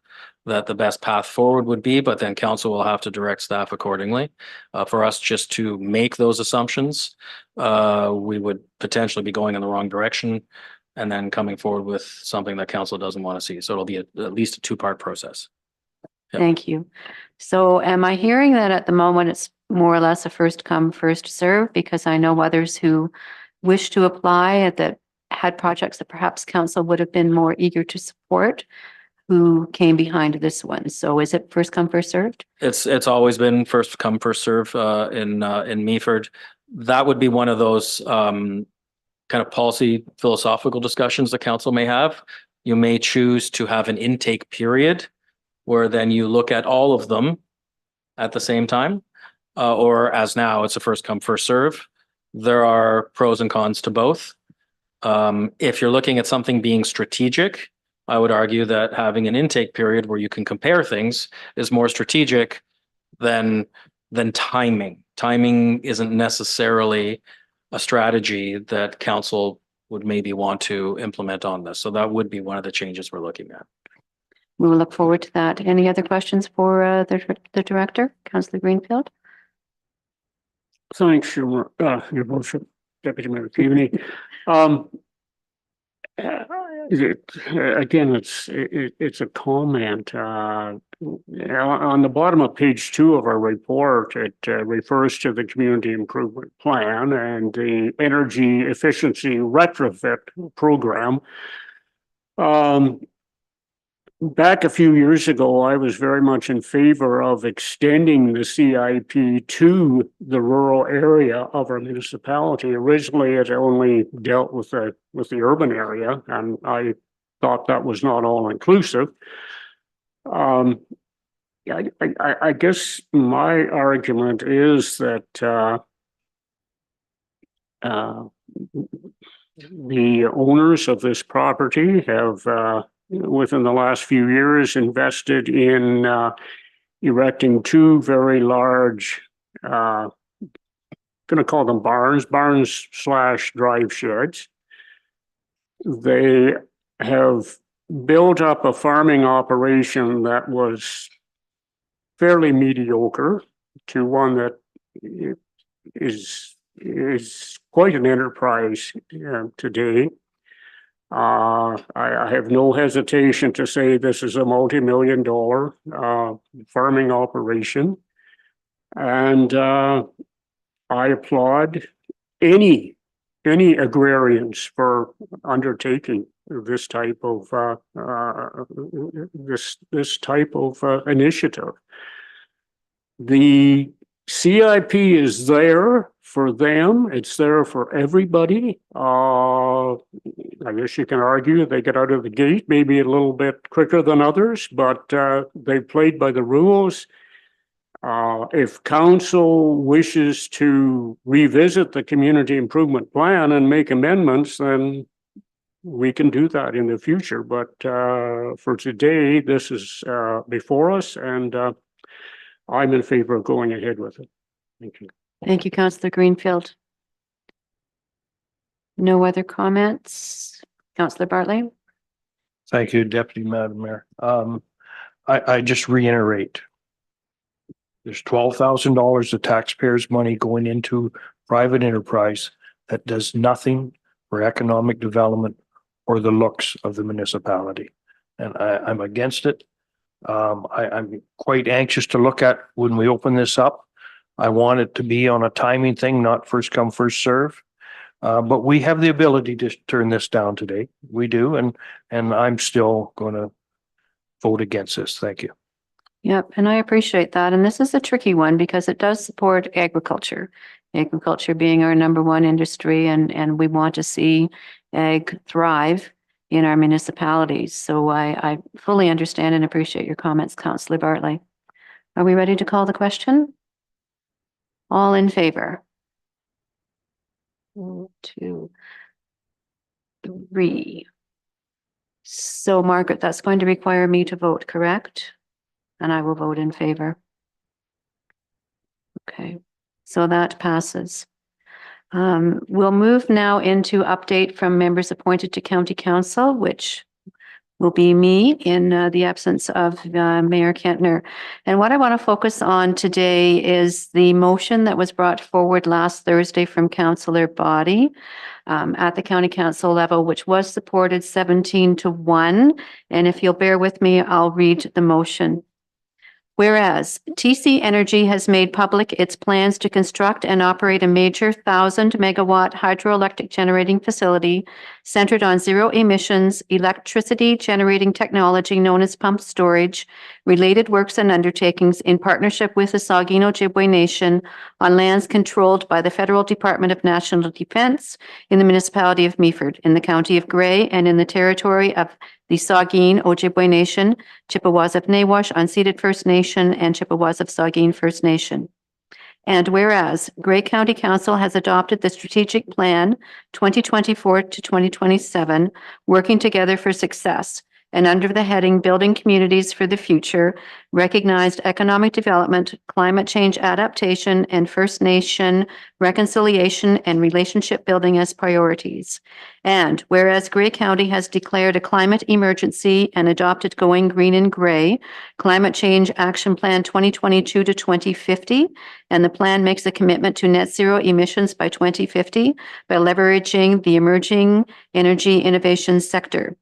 that the best path forward would be, but then council will have to direct staff accordingly. For us just to make those assumptions, we would potentially be going in the wrong direction and then coming forward with something that council doesn't want to see. So it'll be at least a 2-part process. Yep. Thank you. So am I hearing that at the moment it's more or less a first come, first serve? Because I know others who wish to apply that had projects that perhaps council would have been more eager to support who came behind this one. So is it first come, first served? It's always been first come, first serve in Meaford. That would be one of those kind of policy philosophical discussions the council may have. You may choose to have an intake period where then you look at all of them at the same time, or as now it's a first come, first serve. There are pros and cons to both. If you're looking at something being strategic, I would argue that having an intake period where you can compare things is more strategic than timing. Timing isn't necessarily a strategy that council would maybe want to implement on this. So that would be one of the changes we're looking at. We will look forward to that. Any other questions for the director, Councillor Greenfield? Thanks, Your Worship, Deputy Mayor Keaveney. Again, it's a comment. On the bottom of page 2 of our report, it refers to the community improvement plan and the energy efficiency retrofit program. Back a few years ago, I was very much in favor of extending the CIP to the rural area of our municipality. Originally, it only dealt with the urban area, and I thought that was not all inclusive. I guess my argument is that the owners of this property have within the last few years invested in erecting 2 very large, going to call them barns/drive sheds. they have built up a farming operation that was fairly mediocre to one that is quite an enterprise today. I have no hesitation to say this is a multi-million-dollar farming operation. And I applaud any agrarians for undertaking this type of this type of initiative. The CIP is there for them. It's there for everybody. I guess you can argue they get out of the gate maybe a little bit quicker than others, but they played by the rules. If council wishes to revisit the community improvement plan and make amendments, then we can do that in the future. But for today, this is before us, and I'm in favor of going ahead with it. Thank you. Thank you, Councillor Greenfield. No other comments? Councillor Bartley? Thank you, Deputy Madam Mayor. I just reiterate. There's $12,000 of taxpayers' money going into private enterprise that does nothing for economic development or the looks of the municipality. And I'm against it. I'm quite anxious to look at when we open this up. I want it to be on a timing thing, not first come, first serve. But we have the ability to turn this down today. We do, and I'm still going to vote against this. Thank you. Yep, and I appreciate that. And this is a tricky one because it does support agriculture. Agriculture being our number one industry, and we want to see ag thrive in our municipalities. So I fully understand and appreciate your comments, Councillor Bartley. Are we ready to call the question? All in favor? 1, 2, 3. So Margaret, that's going to require me to vote, correct? And I will vote in favor. Okay, so that passes. We'll move now into update from members appointed to County Council, which will be me in the absence of Mayor Kentner. And what I want to focus on today is the motion that was brought forward last Thursday from Councillor Body at the County Council level, which was supported 17-1. And if you'll bear with me, I'll read the motion. Whereas TC Energy has made public its plans to construct and operate a major 1,000-megawatt hydroelectric generating facility centered on zero emissions electricity generating technology known as pump storage, related works and undertakings in partnership with the Saugeen Ojibwe Nation on lands controlled by the Federal Department of National Defense in the municipality of Meaford, in the county of Grey, and in the territory of the Saugeen Ojibwe Nation, Chippewas of Nawash, unceded First Nation, and Chippewas of Saugeen First Nation. And whereas Grey County Council has adopted the Strategic Plan 2024 to 2027, Working Together for Success, and under the heading Building Communities for the Future, recognized economic development, climate change adaptation, and First Nation reconciliation and relationship building as priorities. And whereas Grey County has declared a climate emergency and adopted Going Green in Grey, Climate Change Action Plan 2022 to 2050, and the plan makes a commitment to net zero emissions by 2050 by leveraging the emerging energy innovation sector,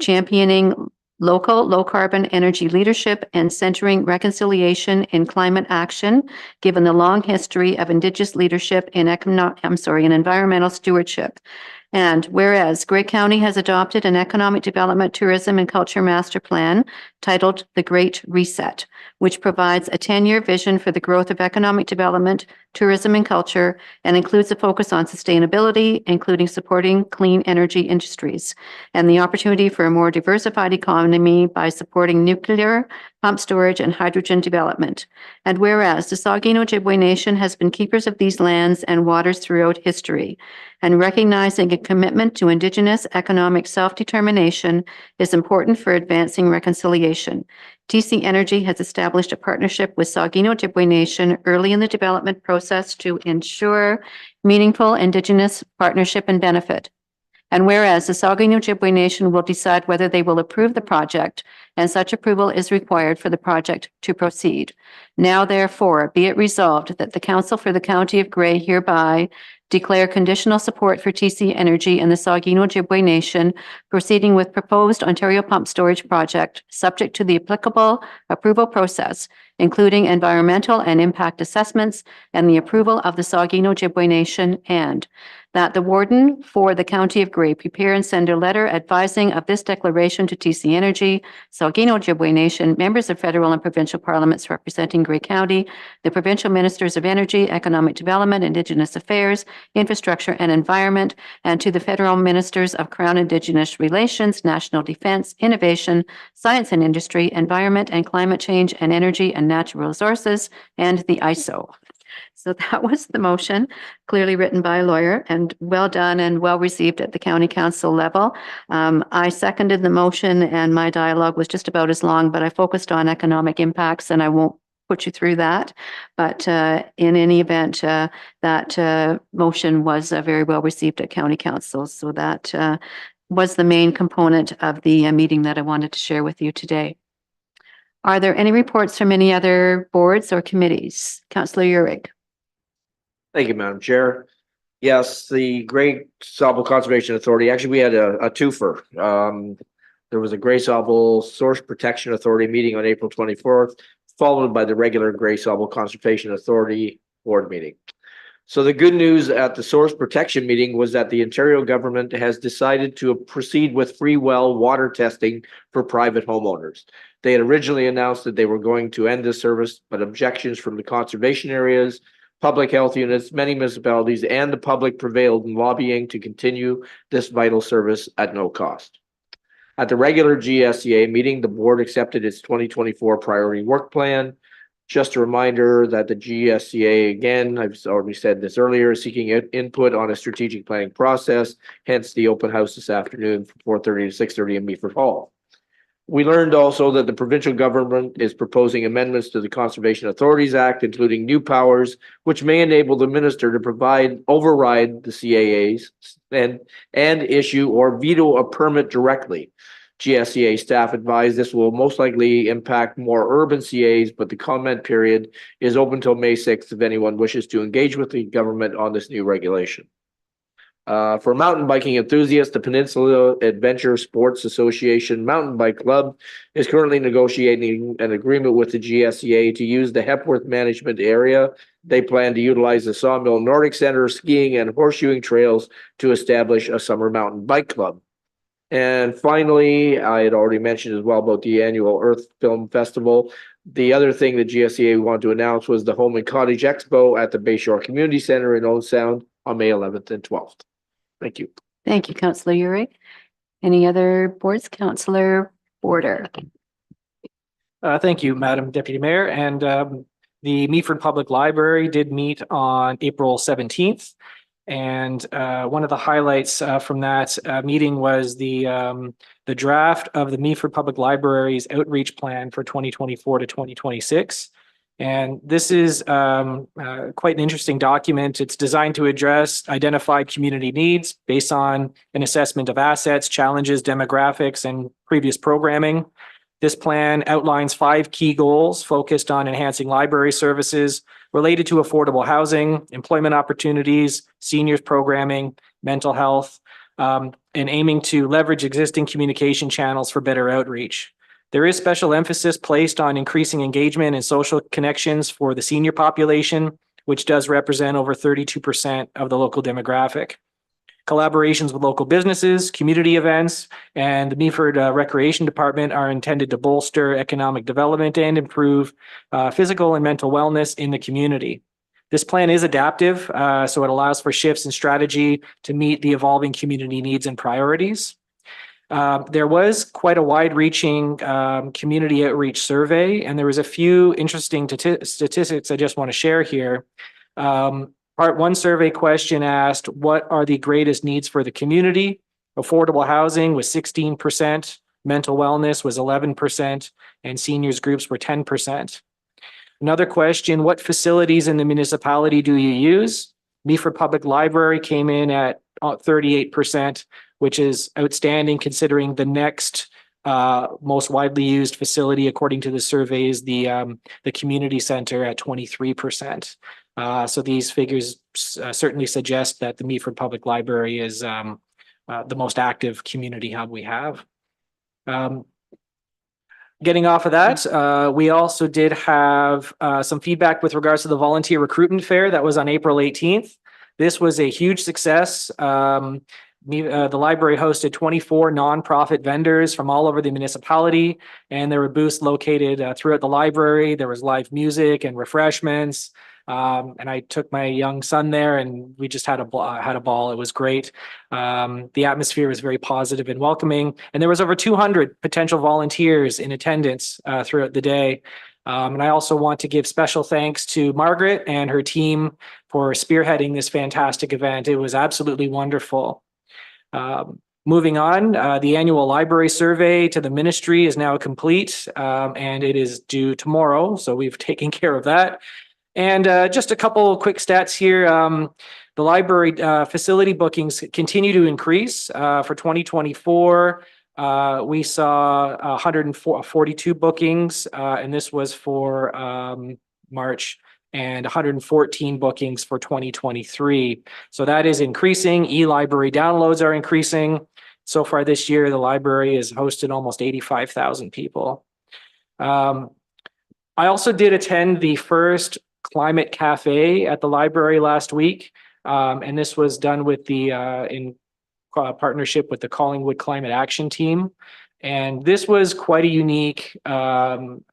championing local low-carbon energy leadership and centering reconciliation in climate action, given the long history of Indigenous leadership in environmental stewardship. And whereas Grey County has adopted an economic development, tourism, and culture master plan titled The Great Reset, which provides a 10-year vision for the growth of economic development, tourism, and culture, and includes a focus on sustainability, including supporting clean energy industries, and the opportunity for a more diversified economy by supporting nuclear, pump storage, and hydrogen development. And whereas the Saugeen Ojibwe Nation has been keepers of these lands and waters throughout history, and recognizing a commitment to Indigenous economic self-determination is important for advancing reconciliation. TC Energy has established a partnership with Saugeen Ojibwe Nation early in the development process to ensure meaningful Indigenous partnership and benefit. And whereas the Saugeen Ojibwe Nation will decide whether they will approve the project, and such approval is required for the project to proceed. Now therefore, be it resolved that the Council for the County of Grey hereby declare conditional support for TC Energy and the Saugeen Ojibwe Nation proceeding with proposed Ontario Pump Storage Project, subject to the applicable approval process, including environmental and impact assessments and the approval of the Saugeen Ojibwe Nation, and that the warden for the County of Grey prepare and send a letter advising of this declaration to TC Energy, Saugeen Ojibwe Nation, members of federal and provincial parliaments representing Grey County, the provincial ministers of energy, economic development, Indigenous affairs, infrastructure and environment, and to the federal ministers of Crown Indigenous relations, national defense, innovation, science and industry, environment and climate change, and energy and natural resources, and the ISO. So that was the motion, clearly written by a lawyer and well done and well received at the county council level. I seconded the motion and my dialogue was just about as long, but I focused on economic impacts and I won't put you through that. But in any event, that motion was very well received at county council. So that was the main component of the meeting that I wanted to share with you today. Are there any reports from any other boards or committees? Councillor Urick. Thank you, Madam Chair. Yes, the Great Sauble Conservation Authority, actually, we had a twofer. There was a Grey Sauble Source Protection Authority meeting on April 24th, followed by the regular Grey Sauble Conservation Authority board meeting. So the good news at the Source Protection meeting was that the Ontario government has decided to proceed with free well water testing for private homeowners. They had originally announced that they were going to end this service, but objections from the conservation areas, public health units, many municipalities, and the public prevailed in lobbying to continue this vital service at no cost. At the regular GSCA meeting, the board accepted its 2024 priority work plan. Just a reminder that the GSCA, again, I've already said this earlier, is seeking input on a strategic planning process, hence the open house this afternoon from 4:30 to 6:30 in Meaford Hall. We learned also that the provincial government is proposing amendments to the Conservation Authorities Act, including new powers, which may enable the minister to override the CAAs and issue or veto a permit directly. GSCA staff advised this will most likely impact more urban CAs, but the comment period is open till May 6th if anyone wishes to engage with the government on this new regulation. For mountain biking enthusiasts, the Peninsula Adventure Sports Association Mountain Bike Club is currently negotiating an agreement with the GSCA to use the Hepworth Management Area. They plan to utilize the Sawmill Nordic Center, skiing and horseshoeing trails to establish a summer mountain bike club. And finally, I had already mentioned as well about the annual Earth Film Festival. The other thing that GSCA wanted to announce was the Home and Cottage Expo at the Bayshore Community Center in Owen Sound on May 11th and 12th. Thank you. Thank you, Councillor Urick. Any other boards? Councillor Border. Thank you, Madam Deputy Mayor. And the Meaford Public Library did meet on April 17th. And one of the highlights from that meeting was the draft of the Meaford Public Library's outreach plan for 2024 to 2026. And this is quite an interesting document. It's designed to address identified community needs based on an assessment of assets, challenges, demographics, and previous programming. This plan outlines 5 key goals focused on enhancing library services related to affordable housing, employment opportunities, seniors programming, mental health, and aiming to leverage existing communication channels for better outreach. There is special emphasis placed on increasing engagement and social connections for the senior population, which does represent over 32% of the local demographic. Collaborations with local businesses, community events, and the Meaford Recreation Department are intended to bolster economic development and improve physical and mental wellness in the community. This plan is adaptive, so it allows for shifts in strategy to meet the evolving community needs and priorities. There was quite a wide-reaching community outreach survey, and there was a few interesting statistics I just want to share here. Part 1 survey question asked, what are the greatest needs for the community? Affordable housing was 16%, mental wellness was 11%, and seniors groups were 10%. Another question, what facilities in the municipality do you use? Meaford Public Library came in at 38%, which is outstanding considering the next most widely used facility, according to the survey, is the community center at 23%. So these figures certainly suggest that the Meaford Public Library is the most active community hub we have. Getting off of that, we also did have some feedback with regards to the volunteer recruitment fair that was on April 18th. This was a huge success. The library hosted 24 nonprofit vendors from all over the municipality, and there were booths located throughout the library. There was live music and refreshments. And I took my young son there, and we just had a ball. It was great. The atmosphere was very positive and welcoming, and there was over 200 potential volunteers in attendance throughout the day. And I also want to give special thanks to Margaret and her team for spearheading this fantastic event. It was absolutely wonderful. Moving on, the annual library survey to the ministry is now complete, and it is due tomorrow. So we've taken care of that. And just a couple quick stats here. The library facility bookings continue to increase. For 2024, we saw 142 bookings, and this was for March, and 114 bookings for 2023. So that is increasing. E-library downloads are increasing. So far this year, the library has hosted almost 85,000 people. I also did attend the first Climate Cafe at the library last week. And this was done with the in partnership with the Collingwood Climate Action Team. And this was quite a unique event.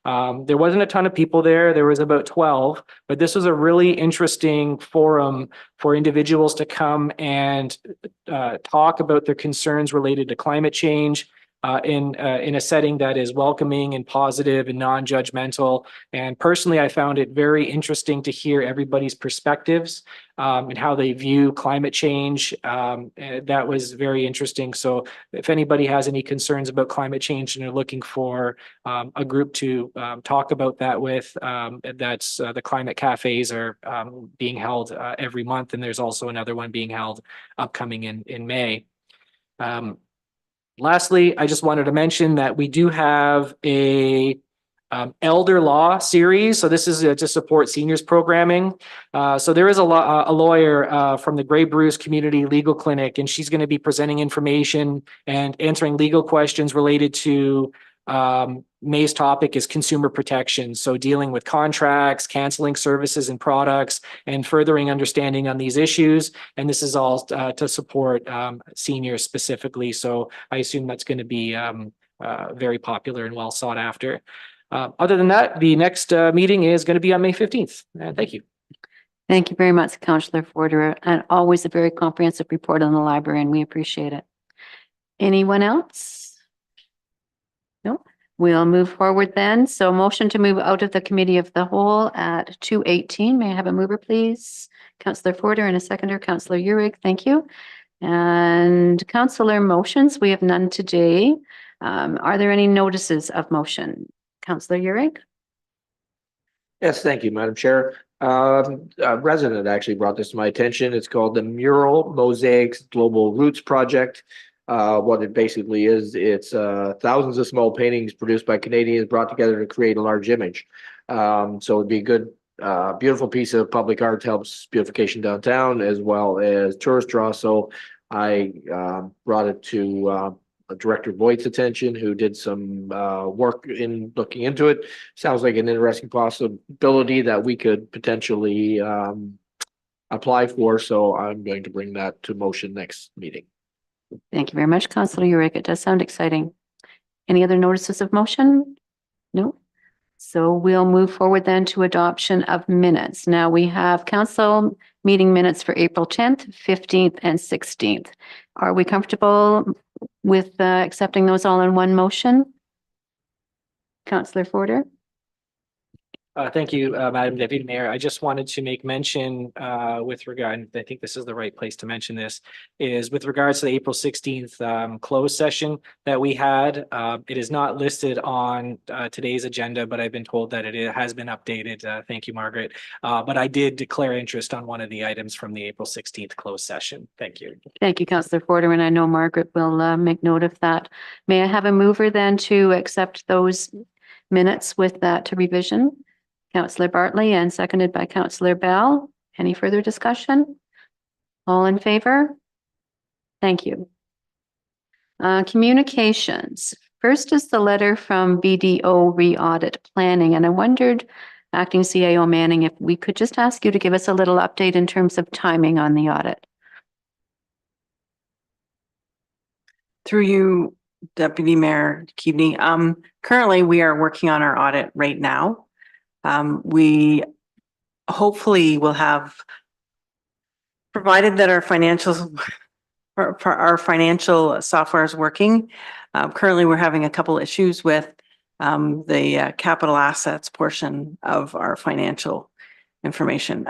There wasn't a ton of people there. There was about 12, but this was a really interesting forum for individuals to come and talk about their concerns related to climate change, in a setting that is welcoming and positive and non-judgmental. And personally, I found it very interesting to hear everybody's perspectives and how they view climate change. That was very interesting. So if anybody has any concerns about climate change and are looking for a group to talk about that with, that's the Climate Cafes are being held every month. And there's also another one being held upcoming in May. Lastly, I just wanted to mention that we do have a elder law series. So this is to support seniors programming. So there is a lawyer from the Grey Bruce Community Legal Clinic, and she's going to be presenting information and answering legal questions related to May's topic is consumer protection. So dealing with contracts, canceling services and products, and furthering understanding on these issues. And this is all to support seniors specifically. So I assume that's going to be very popular and well sought after. Other than that, the next meeting is going to be on May 15th. Thank you. Thank you very much, Councillor Forder, and always a very comprehensive report on the library, and we appreciate it. Anyone else? No, we'll move forward then. So motion to move out of the committee of the whole at 2:18. May I have a mover, please? Councillor Forder and a seconder, Councillor Uhrig. Thank you. And councillor motions, we have none today. Are there any notices of motion? Councillor Uhrig? Yes, thank you, Madam Chair. A resident actually brought this to my attention. It's called the Mural Mosaics Global Roots Project. What it basically is, it's thousands of small paintings produced by Canadians brought together to create a large image. So it'd be a good, beautiful piece of public art to help beautification downtown as well as tourist draw. So I brought it to Director Voigt's attention, who did some work in looking into it. Sounds like an interesting possibility that we could potentially apply for. So I'm going to bring that to motion next meeting. Thank you very much, Councillor Uhrig. It does sound exciting. Any other notices of motion? No. So we'll move forward then to adoption of minutes. Now we have council meeting minutes for April 10th, 15th, and 16th. Are we comfortable with accepting those all in one motion? Councillor Forder? Thank you, Madam Deputy Mayor. I just wanted to make mention with regard, and I think this is the right place to mention this, is with regards to the April 16th closed session that we had. It is not listed on today's agenda, but I've been told that it has been updated. Thank you, Margaret. But I did declare interest on one of the items from the April 16th closed session. Thank you. Thank you, Councillor Porter, and I know Margaret will make note of that. May I have a mover then to accept those minutes with that revision? Councillor Bartley and seconded by Councillor Bell. Any further discussion? All in favor? Thank you. Communications. First is the letter from BDO Re-Audit Planning, and I wondered, Acting CAO Manning, if we could just ask you to give us a little update in terms of timing on the audit. Through you, Deputy Mayor Keaveney, currently we are working on our audit right now. We hopefully will have, provided that our financials, our financial software is working. Currently, we're having a couple issues with the capital assets portion of our financial information.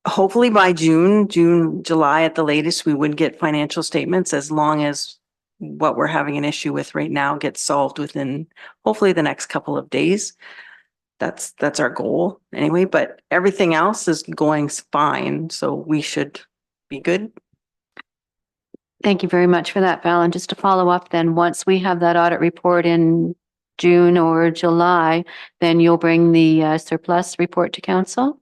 Hopefully by July at the latest, we would get financial statements, as long as what we're having an issue with right now gets solved within hopefully the next couple of days. That's our goal anyway, but everything else is going fine, so we should be good. Thank you very much for that, Val. And just to follow up then, once we have that audit report in June or July, then you'll bring the surplus report to council?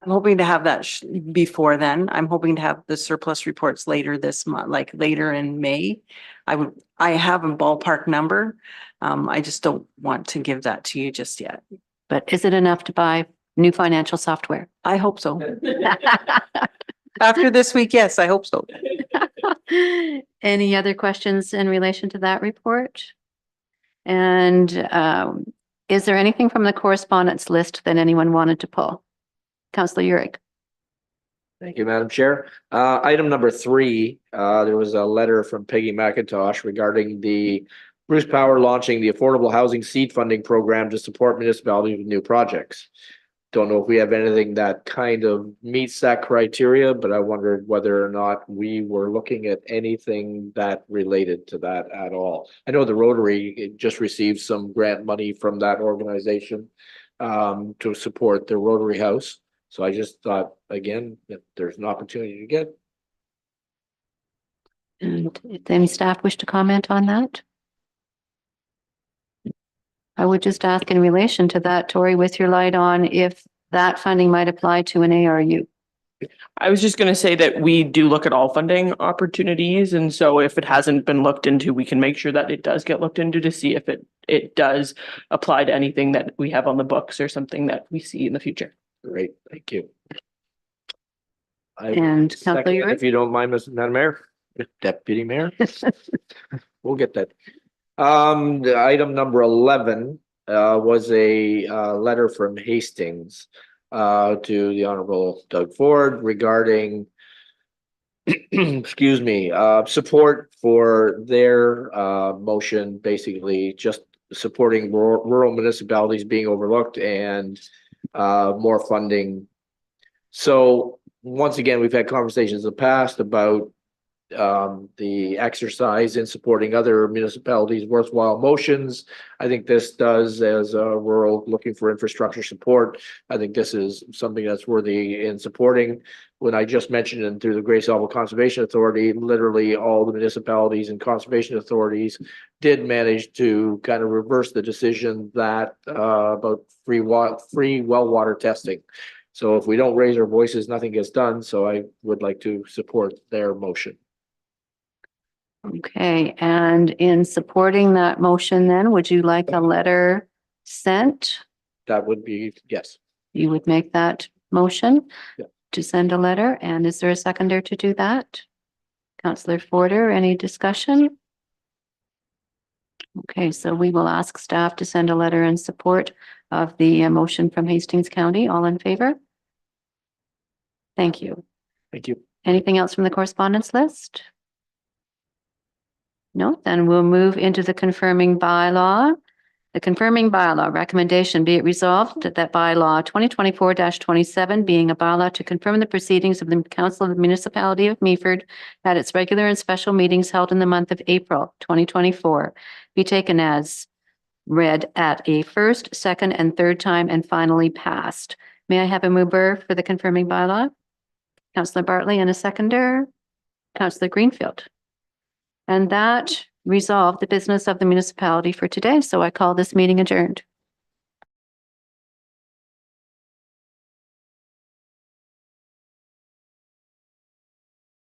I'm hoping to have that before then. I'm hoping to have the surplus reports later this month, like later in May. I have a ballpark number. I just don't want to give that to you just yet. But is it enough to buy new financial software? I hope so. After this week, yes, I hope so. Any other questions in relation to that report? And is there anything from the correspondence list that anyone wanted to pull? Councillor Urick. Thank you, Madam Chair. Item number 3, there was a letter from Peggy McIntosh regarding the Bruce Power launching the Affordable Housing Seed Funding Program to support municipalities with new projects. Don't know if we have anything that kind of meets that criteria, but I wondered whether or not we were looking at anything that related to that at all. I know the Rotary just received some grant money from that organization to support the Rotary House. So I just thought, again, that there's an opportunity to get. And if any staff wish to comment on that? I would just ask in relation to that, Tori, with your light on, if that funding might apply to an ARU. I was just going to say that we do look at all funding opportunities. And so if it hasn't been looked into, we can make sure that it does get looked into to see if it does apply to anything that we have on the books or something that we see in the future. Great, thank you. And Councillor Urick? If you don't mind, Madam Mayor, Deputy Mayor, we'll get that. The item number 11 was a letter from Hastings to the Honorable Doug Ford regarding excuse me, support for their motion, basically just supporting rural municipalities being overlooked and more funding. So once again, we've had conversations in the past about the exercise in supporting other municipalities' worthwhile motions. I think this does, as a rural looking for infrastructure support, I think this is something that's worthy in supporting. When I just mentioned it through the Grace Harbor Conservation Authority, literally all the municipalities and conservation authorities did manage to kind of reverse the decision that about free well water testing. So if we don't raise our voices, nothing gets done. So I would like to support their motion. Okay, and in supporting that motion then, would you like a letter sent? That would be, yes. You would make that motion? Yeah. To send a letter, and is there a seconder to do that? Councillor Porter, any discussion? Okay, so we will ask staff to send a letter in support of the motion from Hastings County. All in favor? Thank you. Thank you. Anything else from the correspondence list? No, then we'll move into the confirming bylaw. The confirming bylaw recommendation, be it resolved that bylaw 2024-27 being a bylaw to confirm the proceedings of the Council of the Municipality of Meaford at its regular and special meetings held in the month of April 2024 be taken as read at a first, second, and third time and finally passed. May I have a mover for the confirming bylaw? Councillor Bartley, and a seconder, Councillor Greenfield. And that resolved the business of the municipality for today, so I call this meeting adjourned.